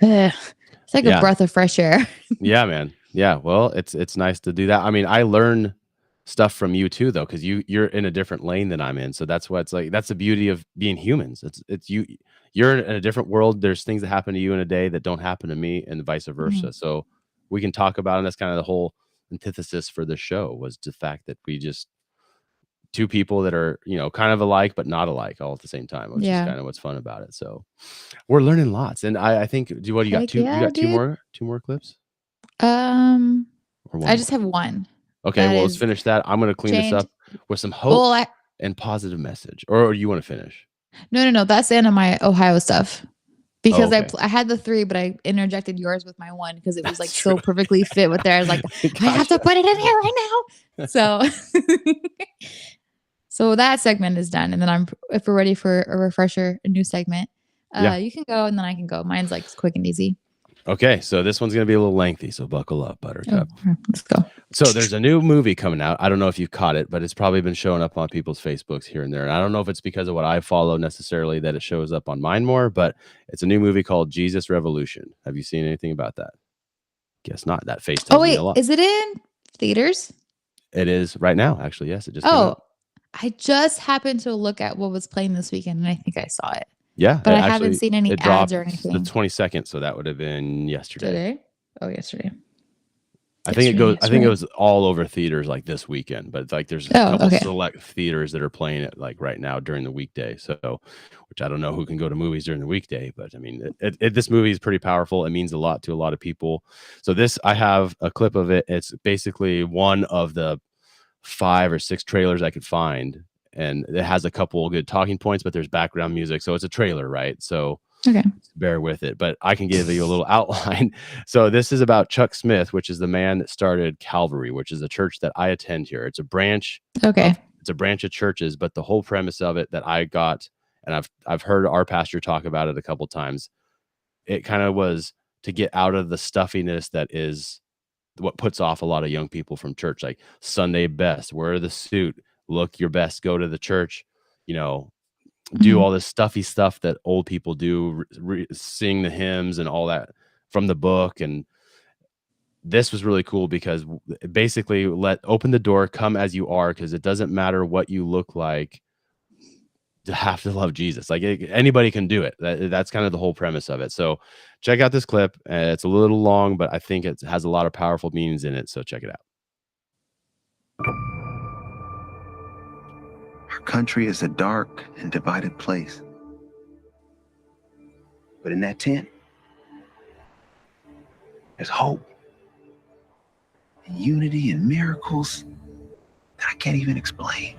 it's like a Yeah. breath of fresh air. Yeah, man. Yeah. Well, it's nice to do that. I mean, I learn stuff from you too, though, because you're in a different lane than I'm in. So that's what it's like. That's the beauty of being humans. It's you're in a different world. There's things that happen to you in a day that don't happen to me, and vice versa. So we can talk about it. And that's kind of the whole antithesis for the show was the fact that we just two people that are, kind of alike, but not alike all at the same time, which is Yeah. kind of what's fun about it. So we're learning lots. And I think, you got Heck two, yeah, you got dude. two more clips I or one just more? have one. Okay. that Well, let's is finish that. I'm going to clean this changed. up with some hope Well, and positive message, or you want to finish? no. That's the end of my Ohio stuff. Because okay. I had the 3, but I interjected yours with my 1 because it was like That's so true. perfectly fit with there. I was like, I have to Gotcha. put it in here right now. So, so that segment is done, and then if we're ready for a refresher, a new segment, Yeah. you can go and then I can go. Mine's like quick and easy. Okay. So this one's going to be a little lengthy. So buckle up, Buttercup. Let's go. So there's a new movie coming out. I don't know if you've caught it, but it's probably been showing up on people's Facebooks here and there. And I don't know if it's because of what I follow necessarily that it shows up on mine more, but it's a new movie called Jesus Revolution. Have you seen anything about that? Guess not. That face tells Oh me wait, a lot. is it in theaters? It is right now, actually. Yes, it just came out. I just happened to look at what was playing this weekend, and I think I saw it. Yeah, But it I haven't actually- seen any it ads dropped or the anything. 22nd, so that would have been yesterday. Today? Oh, yesterday. I think Yesterday, I think it was all over theaters like this weekend, but like there's a Oh, couple okay. select theaters that are playing it like right now during the weekday. So, which I don't know who can go to movies during the weekday, but I mean, this movie is pretty powerful. It means a lot to a lot of people. So I have a clip of it. It's basically one of the 5 or 6 trailers I could find, and it has a couple of good talking points, but there's background music, so it's a trailer, right? So Okay. bear with it, but I can give you a little outline. So this is about Chuck Smith, which is the man that started Calvary, which is a church that I attend here. It's a branch. Okay. It's a branch of churches, but the whole premise of it that I got, and I've heard our pastor talk about it a couple times. It kind of was to get out of the stuffiness that is what puts off a lot of young people from church, like Sunday best, wear the suit, look your best, go to the church, do Mhm. all this stuffy stuff that old people do, sing the hymns and all that from the book. And this was really cool because basically open the door, come as you are, because it doesn't matter what you look like to have to love Jesus. Like anybody can do it. That's kind of the whole premise of it. So check out this clip. It's a little long, but I think it has a lot of powerful meanings in it. So check it out. Our country is a dark and divided place. But in that tent, there's hope, and unity, and miracles that I can't even explain.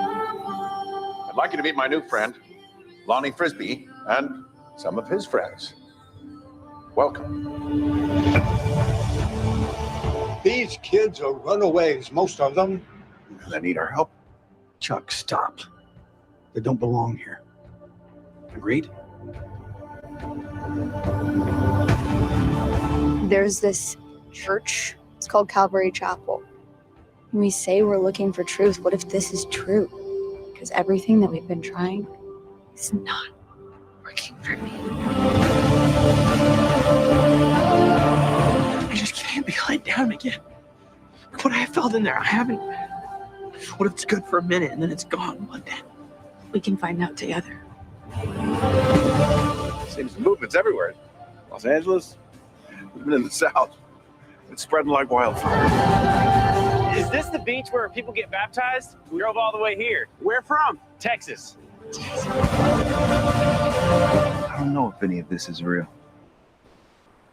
I'd like you to meet my new friend, Lonnie Frisbee, and some of his friends. Welcome. These kids are runaways, most of them. They need our help. Chuck, stop. They don't belong here. Agreed? There's this church. It's called Calvary Chapel. When we say we're looking for truth, what if this is true? Because everything that we've been trying is not working for me. I just can't be let down again. What I felt in there, I haven't. What if it's good for a minute and then it's gone? What then? We can find out together. Seems the movement's everywhere. Los Angeles, even in the South. It's spreading like wildfire. Is this the beach where people get baptized? We drove all the way here. Where from? Texas. I don't know if any of this is real.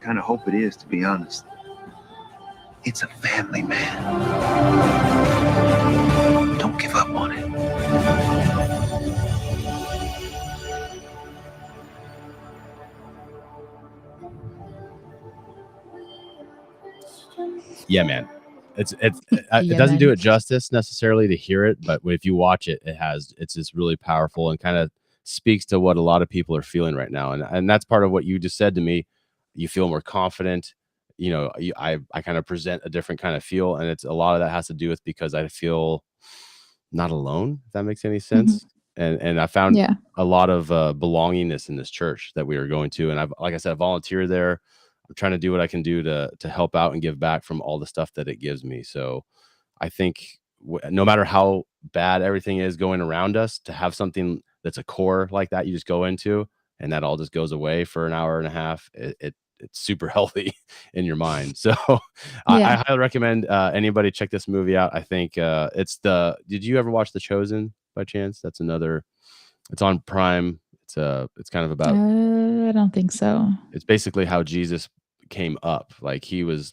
Kind of hope it is, to be honest. It's a family, man. Don't give up on it. Yeah, man. It Yeah, doesn't man. do it justice necessarily to hear it, but if you watch it, it's just really powerful and kind of speaks to what a lot of people are feeling right now. And that's part of what you just said to me. You feel more confident. You know, I kind of present a different kind of feel, and it's a lot of that has to do with because I feel not alone, if that makes any sense. And I found Yeah. a lot of belongingness in this church that we are going to. And like I said, I volunteer there. I'm trying to do what I can do to help out and give back from all the stuff that it gives me. So I think no matter how bad everything is going around us, to have something that's a core like that you just go into and that all just goes away for an hour and a half, it's super healthy in your mind. So I Yeah. highly recommend anybody check this movie out. I think did you ever watch The Chosen by chance? That's another, it's on Prime. It's kind of about, I don't think so. it's basically how Jesus came up. Like he was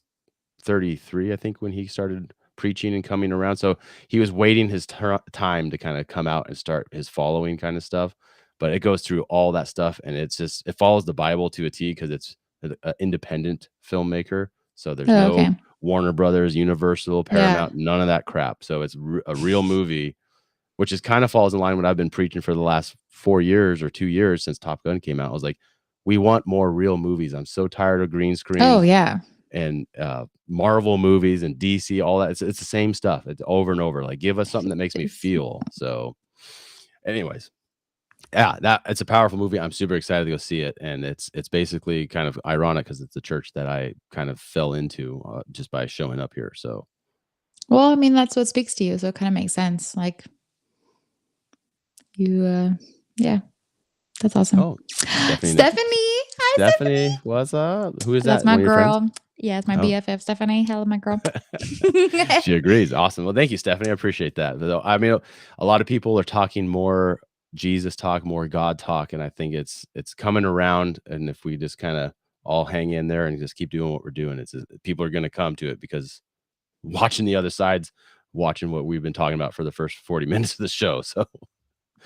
33, I think, when he started preaching and coming around. So he was waiting his time to kind of come out and start his following kind of stuff. But it goes through all that stuff, and it follows the Bible to a T because it's an independent filmmaker. So there's no Okay. Warner Brothers, Universal, Paramount, none of that crap. So it's a real movie, which is kind of falls in line with what I've been preaching for the last 4 years or 2 years since Top Gun came out. I was like, we want more real movies. I'm so tired of green screen. Oh yeah. And Marvel movies and DC, all that. It's the same stuff. It's over and over. Like, give us something that makes me feel. So, anyways, yeah, it's a powerful movie. I'm super excited to go see it, and it's basically kind of ironic because it's the church that I kind of fell into just by showing up here. So, Well, I mean, that's what speaks to you, so it kind of makes sense. Like you, yeah, that's awesome. oh, Stephanie, Stephanie, hi, Stephanie, what's up? Who is that? that's my One of your friends? girl. Yeah, it's my Oh. BFF, Stephanie. Hello, my girl. She agrees. Awesome. Well, thank you, Stephanie. I appreciate that. Though, I mean, a lot of people are talking more Jesus talk, more God talk, and I think it's coming around. And if we just kind of all hang in there and just keep doing what we're doing, people are going to come to it because watching the other sides, watching what we've been talking about for the first 40 minutes of the show. So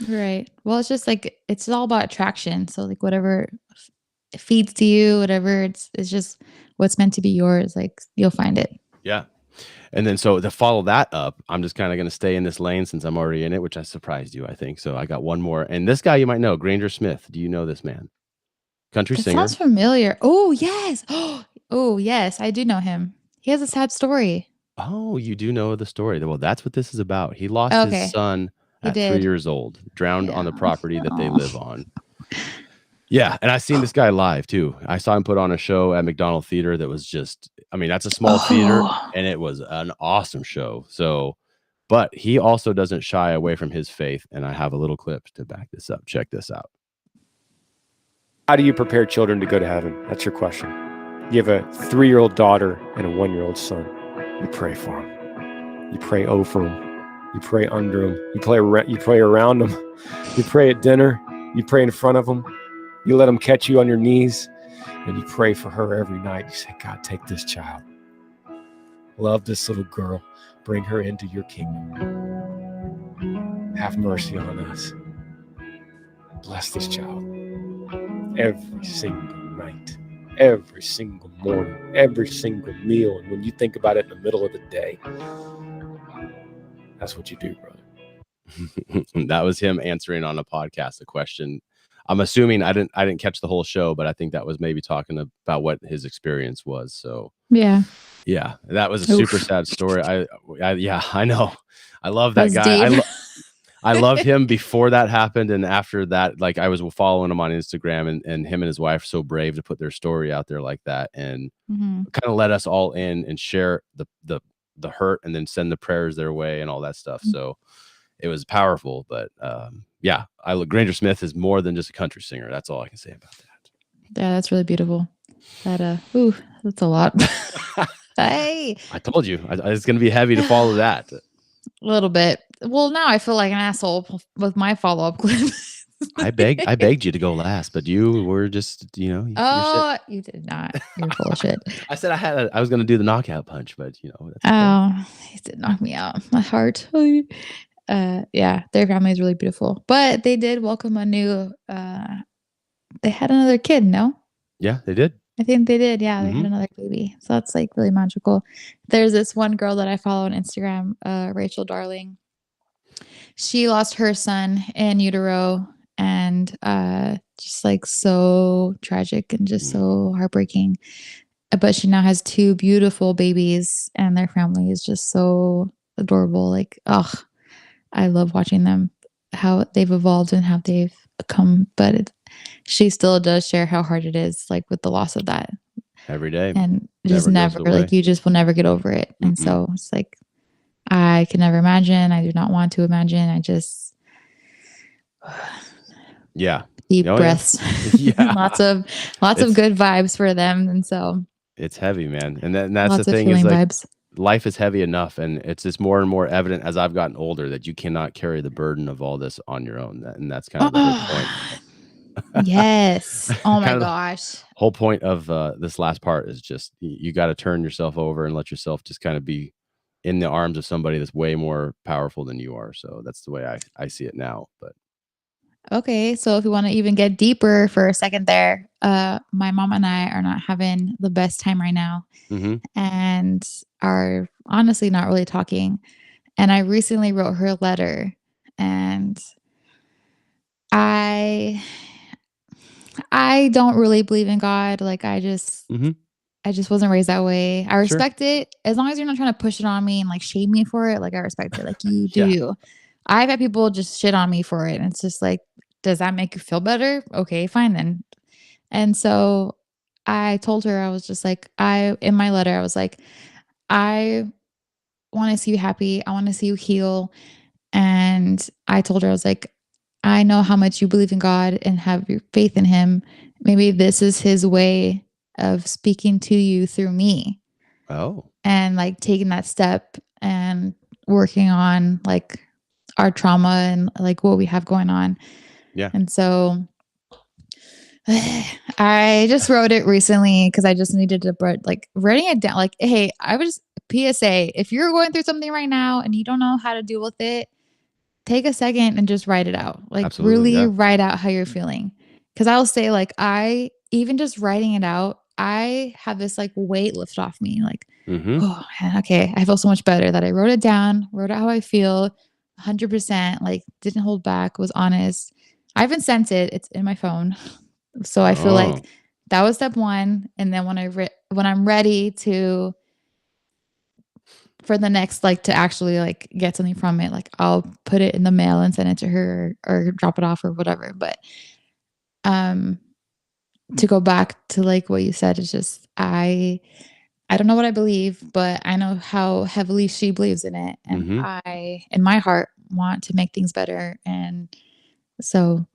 Right. Well, it's just like it's all about attraction. So like whatever feeds to you, whatever it's just what's meant to be yours. Like you'll find it. yeah. And then so to follow that up, I'm just kind of going to stay in this lane since I'm already in it, which I surprised you, I think. So I got one more. And this guy you might know, Granger Smith. Do you know this man? Country That singer. sounds familiar. Oh yes. Oh yes, I do know him. He has a sad story. Oh, you do know the story. Well, that's what this is about. He lost Okay. his son He at 3 did. years old, drowned on the Yeah. property that they Aw. live on. Yeah, and I seen this guy live too. I saw him put on a show at McDonald Theater that was just, I mean, that's a small theater, Oh. and it was an awesome show. So, but he also doesn't shy away from his faith, and I have a little clip to back this up. Check this out. How do you prepare children to go to heaven? That's your question. You have a 3-year-old daughter and a 1-year-old son. You pray for them. You pray over them. You pray under them. You pray around them. You pray at dinner. You pray in front of them. You let them catch you on your knees, and you pray for her every night. You say, God, take this child. Love this little girl. Bring her into your kingdom. Have mercy on us. Bless this child. Every single night, every single morning, every single meal. And when you think about it in the middle of the day, that's what you do, brother. That was him answering on a podcast a question I'm assuming I didn't catch the whole show, but I think that was maybe talking about what his experience was. So Yeah. yeah, that was a super Oof. sad story. Yeah, I know. I love that That's guy. deep. I loved him before that happened, and after that, like I was following him on Instagram, and him and his wife so brave to put their story out there like that, and Mhm. kind of let us all in and share the hurt, and then send the prayers their way and all that stuff. So it was powerful. But yeah, Granger Smith is more than just a country singer. That's all I can say about that. Yeah, that's really beautiful. That ooh, that's a lot. Hey, I told you it's going to be heavy to follow that. a little bit. Well, now I feel like an asshole with my follow-up clip. I begged you to go last, but you were just, you're Oh, you did not. You're full of shit. I said I was going to do the knockout punch, but that's okay. Oh, he did knock me out. My heart. Yeah, their family is really beautiful. But they did welcome a new they had another kid, no? Yeah, they did. I think they did. Yeah, they had Mhm. another baby. So that's like really magical. There's this one girl that I follow on Instagram, Rachel Darling. She lost her son in utero, and just like so tragic and just so heartbreaking. But she now has 2 beautiful babies, and their family is just so adorable. Like, oh, I love watching them, how they've evolved and how they've come. But she still does share how hard it is, like with the loss of that, Every day. and just Never never, goes like away. you just will never get over it. And Mm-mm. so it's like I can never imagine. I do not want to imagine. I just Yeah. deep Oh, yeah. breaths. Yeah. lots of It's- good vibes for them, and so It's heavy, man. And that's lots the of thing is feeling like vibes. life is heavy enough, and it's just more and more evident as I've gotten older that you cannot carry the burden of all this on your own. And that's kind of the whole point. Yes. Oh my Kind of the gosh. whole point of this last part is just you got to turn yourself over and let yourself just kind of be in the arms of somebody that's way more powerful than you are. So that's the way I see it now. But Okay, so if we want to even get deeper for a second there, my mom and I are not having the best time right now mhm. and are honestly not really talking. And I recently wrote her a letter, and I don't really believe in God. Like Mhm. I just wasn't raised that way. I Sure. respect it as long as you're not trying to push it on me and like shame me for it. Like I respect it. Like you do Yeah. you. I've had people just shit on me for it. And it's just like, does that make you feel better? Okay, fine then. And so I told her, I was just like, in my letter, I was like, I want to see you happy. I want to see you heal. And I told her, I was like, I know how much you believe in God and have your faith in him. Maybe this is his way of speaking to you through me, Oh. and like taking that step and working on like our trauma and like what we have going on. Yeah. And so I just wrote it recently because I just needed to like writing it down. Like, hey, I was PSA. If you're going through something right now and you don't know how to deal with it, take a second and just write it out. Like Absolutely, really yeah. write out how you're feeling. Because I'll say like I even just writing it out, I have this like weight lift off me. Like, Mhm. oh man, okay, I feel so much better that I wrote it down, wrote out how I feel, 100%. Like didn't hold back, was honest. I haven't sent it. It's in my phone. So I feel Oh. like that was step 1. And then when I'm ready to for the next like to actually like get something from it, like I'll put it in the mail and send it to her or drop it off or whatever. But to go back to like what you said, it's just I don't know what I believe, but I know how heavily she believes in it, and Mhm. I in my heart want to make things better. And so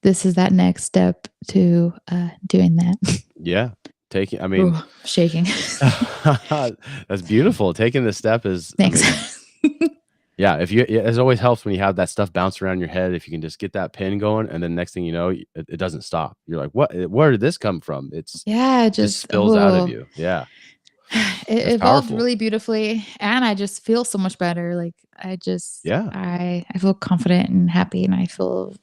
this is that next step to doing that. Yeah. I mean, Ooh, shaking. that's beautiful. Taking the step is, I Thanks. mean, yeah, it always helps when you have that stuff bounce around your head. If you can just get that pin going, and then next thing you know, it doesn't stop. You're like, what? Where did this come from? It's Yeah, just just spills out of oh. you. Yeah, It that's evolved powerful. really beautifully, and I just feel so much better. Like Yeah. I feel confident and happy, and I feel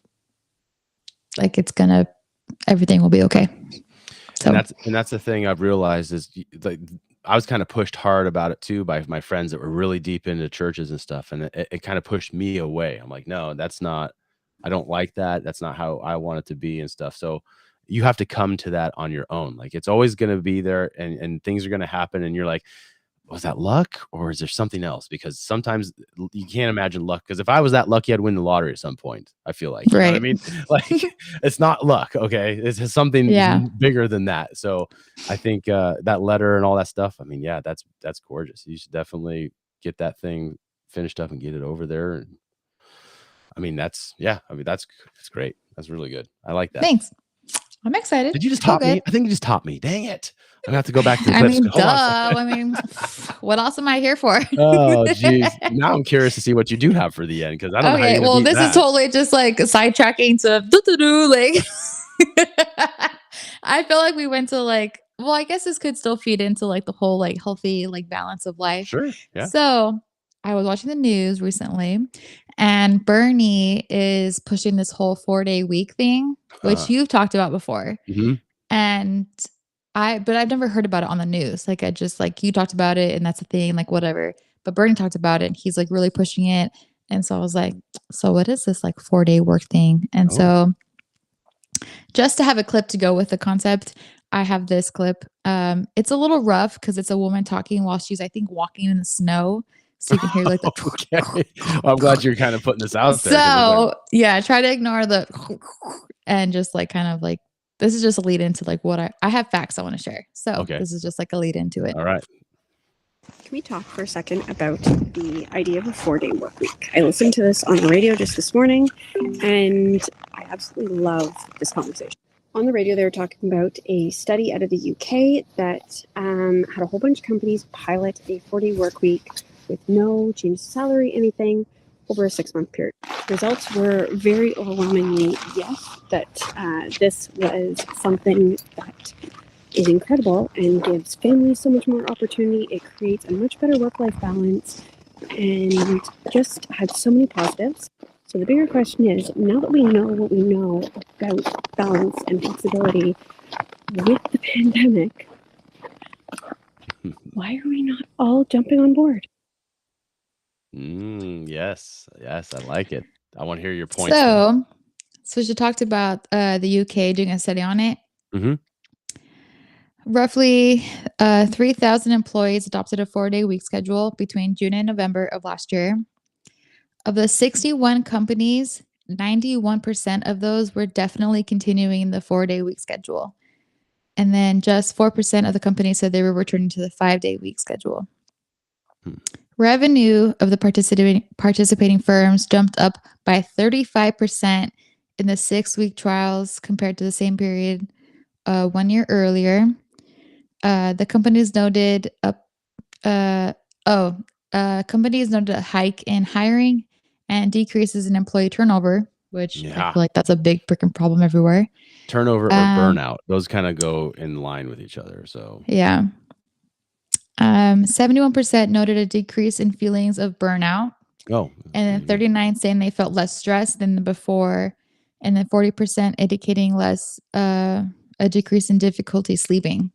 like everything will be okay. So And that's the thing I've realized is like I was kind of pushed hard about it too by my friends that were really deep into churches and stuff, and it kind of pushed me away. I'm like, no, that's not I don't like that. That's not how I want it to be and stuff. So you have to come to that on your own. Like it's always going to be there, and things are going to happen. And you're like, was that luck or is there something else? Because sometimes you can't imagine luck. Because if I was that lucky, I'd win the lottery at some point. I feel like, you know what I Right. mean? Like it's not luck. Okay. It's something Yeah. bigger than that. So I think that letter and all that stuff, I mean, yeah, that's gorgeous. You should definitely get that thing finished up and get it over there. And I mean, that's great. That's really good. I like that. Thanks. I'm excited. Did you just Feel top me? good. I think you just topped me. Dang it. I'm gonna have to go back to the I clips. mean, Hold on a duh. second. I mean, what else am I here for? Oh, geez. Now I'm curious to see what you do have for the end because I don't know how Okay, you're well, gonna beat this that. is totally just like sidetracking to like. I feel like we went to like, well, I guess this could still feed into like the whole like healthy like balance of life. Sure. Yeah. So I was watching the news recently, and Bernie is pushing this whole 4-day week thing, which you've talked about before. Mhm. And but I've never heard about it on the news. Like I just like you talked about it and that's a thing, like whatever. But Bernie talked about it and he's like really pushing it. And so I was like, so what is this like 4-day work thing? And so just to have a clip to go with the concept, I have this clip. It's a little rough because it's a woman talking while she's, I think, walking in the snow. So you can hear like the Okay. Well, I'm glad you're kind of putting this out there. 'cause so yeah, try to ignore the and just like kind of like this is just a lead into like what I have facts I want to share. So Okay. this is just like a lead into it. All right. Can we talk for a second about the idea of a 4-day work week? I listened to this on the radio just this morning, and I absolutely love this conversation. On the radio, they were talking about a study out of the UK that had a whole bunch of companies pilot a 4-day work week with no change to salary, anything, over a 6-month period. Results were very overwhelmingly yes, that this was something that is incredible and gives families so much more opportunity. It creates a much better work-life balance and just had so many positives. So the bigger question is, now that we know what we know about balance and flexibility with the pandemic, why are we not all jumping on board? Yes. Yes. I like it. I want to hear your points. now. So she talked about the UK doing a study on it. Mhm. Roughly 3,000 employees adopted a 4-day week schedule between June and November of last year. Of the 61 companies, 91% of those were definitely continuing the 4-day week schedule. And then just 4% of the companies said they were returning to the 5-day week schedule. Revenue of the participating firms jumped up by 35% in the 6-week trials compared to the same period 1 year earlier. The companies noted companies noted a hike in hiring and decreases in employee turnover, which I Yeah. feel like that's a big freaking problem everywhere. Turnover or burnout. Those kind of go in line with each other. So Yeah. 71% noted a decrease in feelings of burnout. Oh. And then 39 saying they felt less stressed than before. And then 40% indicating less a decrease in difficulty sleeping.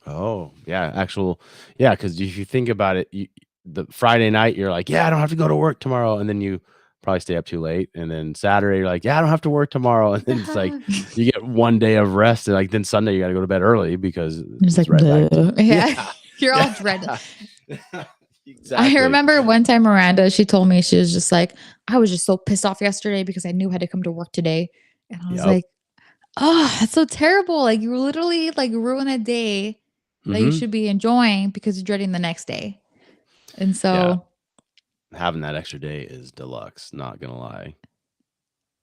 Oh, yeah. Because if you think about it, the Friday night, you're like, yeah, I don't have to go to work tomorrow. And then you probably stay up too late. And then Saturday, you're like, yeah, I don't have to work tomorrow. And then it's like you get 1 day of rest. And like then Sunday, you got to go to bed early because It's like, right back to- yeah. You're all dread. Exactly. I remember one time Miranda, she told me, she was just like, I was just so pissed off yesterday because I knew I had to come to work today. And I was Yep. like, oh, that's so terrible. Like you literally like ruin a day that you Mhm. should be enjoying because you're dreading the next day. And so Having that extra day is deluxe, not gonna lie.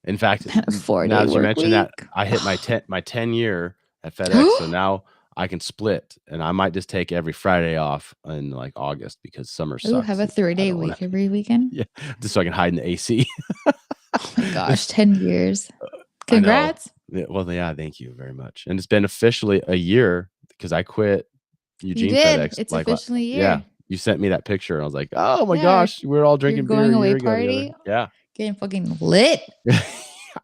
In fact, 4-day now that you work mentioned that, week. I hit my 10 year at FedEx. So now I can split and I might just take every Friday off in like August because summer sucks. Ooh, have a and I 3-day don't wanna- week every weekend. Yeah, just so I can hide in the AC. Oh my gosh, 10 years. I know. Congrats. Yeah, well, yeah, thank you very much. And it's been officially a year because I quit Eugene did. FedEx. It's like, officially a Yeah, year. you sent me that picture and I was like, oh my Yeah, gosh, we were all drinking beer going a away year ago together. party. Yeah. Getting fucking lit.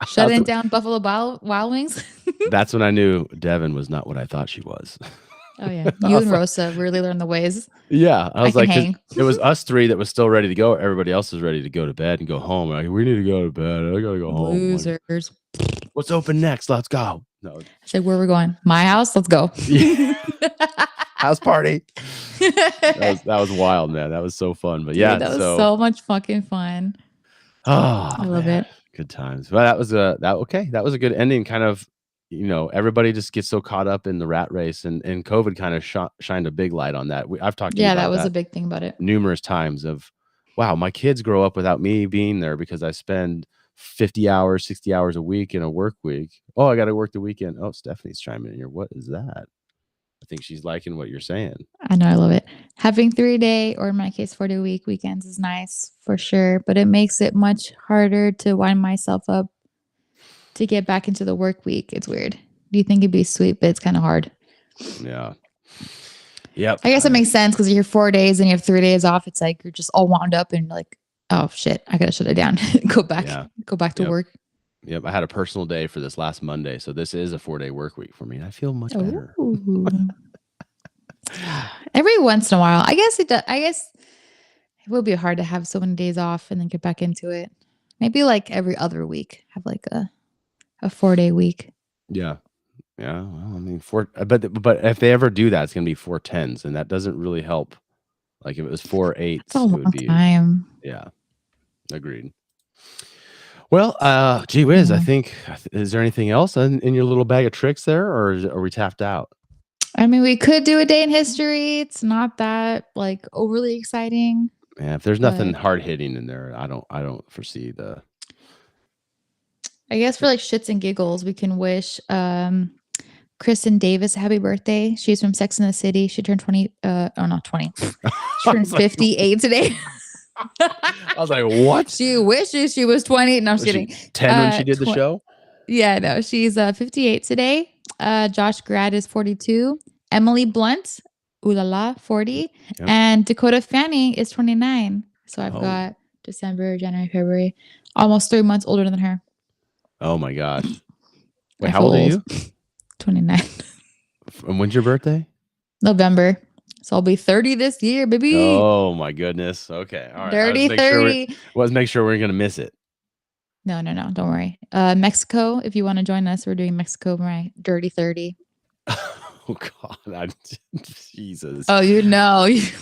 Shutting That's- down Buffalo Wild Wings. That's when I knew Devin was not what I thought she was. Oh yeah, you and Rosa really learned the ways. Yeah, I was can like, 'cause hang. it was us three that was still ready to go. Everybody else was ready to go to bed and go home. Like, we need to go to bed. I gotta go home. Like, Losers. what's open next? Let's go. No, I said, where are we going? My house. Let's go. house party. That was wild, man. That was so fun. But yeah, Dude, that was so much fucking fun. oh, I love man, it. good times. Well, that was a good ending. Kind of, everybody just gets so caught up in the rat race, and COVID kind of shined a big light on that. I've talked to you Yeah, about that was a big thing about it. numerous times of, wow, my kids grow up without me being there because I spend 50 hours, 60 hours a week in a work week. Oh, I got to work the weekend. Oh, Stephanie's chiming in here. What is that? I think she's liking what you're saying. I know, I love it. Having 3-day, or in my case, 4-day week weekends is nice for sure, but it makes it much harder to wind myself up to get back into the work week. It's weird. You think it'd be sweet, but it's kind of hard. Yeah. Yep. I guess it makes sense because you're 4 days and you have 3 days off. It's like you're just all wound up and like, oh shit, I gotta shut it down. Go back to Yep. work. Yep. I had a personal day for this last Monday, so this is a 4-day work week for me. I feel much better. Ooh. Every once in a while, I guess it will be hard to have so many days off and then get back into it. Maybe like every other week, have like a 4-day week. Yeah. Yeah. Well, I mean, but if they ever do that, it's gonna be 4 10s, and that doesn't really help. Like if it was 4 8s, It's a it would long be time. yeah. Agreed. Well, gee whiz, I think is there anything else in your little bag of tricks there, or are we tapped out? I mean, we could do a day in history. It's not that like overly exciting. Yeah, if there's nothing But- hard hitting in there, I don't foresee the I guess for like shits and giggles, we can wish Kristen Davis a happy birthday. She's from Sex and the City. She turned 20. Not 20. She turned 58 today. I was like, what? She wishes she was 20. No, I'm just Was she kidding. 10 when she did the show? Yeah, no, she's 58 today. Josh Grad is 42. Emily Blunt, ooh la la, 40. Yep. And Dakota Fanning is 29. So I've Oh. got December, January, February, almost 3 months older than her. Oh my gosh. I Wait, how feel old are old. you? 29. And when's your birthday? November. So I'll be 30 this year, baby. Oh my goodness. Okay. All right. Dirty 30. Let's make sure we're gonna miss it. No, don't worry. Mexico, if you want to join us, we're doing Mexico, my dirty 30. Oh God. Jesus. Oh, you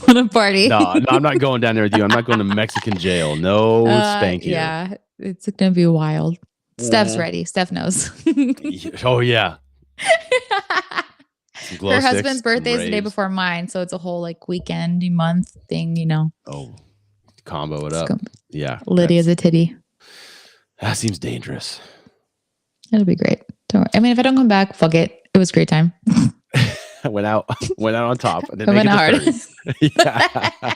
want to party. No, I'm not going down there with you. I'm not going to Mexican jail. No spank you. Yeah, it's going to be wild. Steph's ready. Steph knows. Oh yeah. Some glow Her sticks, husband's some birthday is the day raves. before mine, so it's a whole like weekend month thing, Oh, combo it up. go- Yeah. Lydia's a titty. That seems dangerous. It'll be great. Don't worry. I mean, if I don't come back, fuck it. It was a great time. I went out on top. I I didn't went make hard. it to 30. Yeah.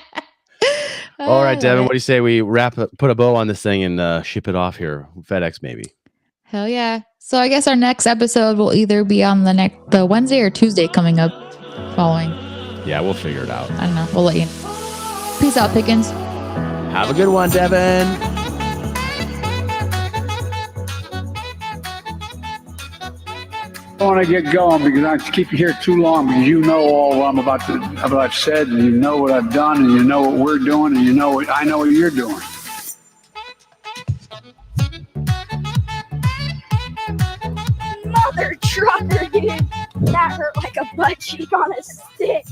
All right, Devin, what do you say we put a bow on this thing and ship it off here? FedEx maybe. Hell yeah. So I guess our next episode will either be on the Wednesday or Tuesday coming up following. Yeah, we'll figure it out. I don't know. We'll let you know. Peace out, Pickens. Have a good one, Devin. I want to get going because I keep you here too long because you know all what I've said, and you know what I've done, and you know what we're doing, and I know what you're doing. Mother trucker, dude. That hurt like a butt cheek on a stick.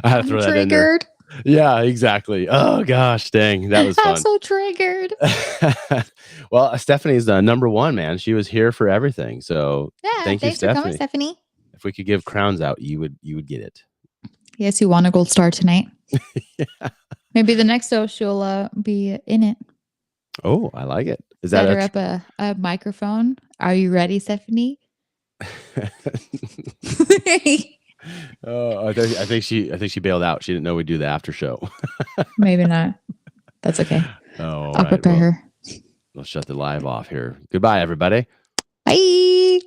I had to throw that in there. Triggered. Yeah, exactly. Oh gosh, dang, that was I'm fun. so triggered. Well, Stephanie's number one, man. She was here for everything. So Yeah, thank you, thanks for coming, Stephanie. Stephanie. If we could give crowns out, you would get it. Yes, you won a gold star tonight. Maybe the next show she'll be in it. Oh, I like it. Is Set that her up a microphone. Are you ready, Stephanie? Oh, I think she bailed out. She didn't know we'd do the after show. Maybe not. That's okay. Oh, I'll prepare her. We'll shut the live off here. Goodbye, everybody. Bye.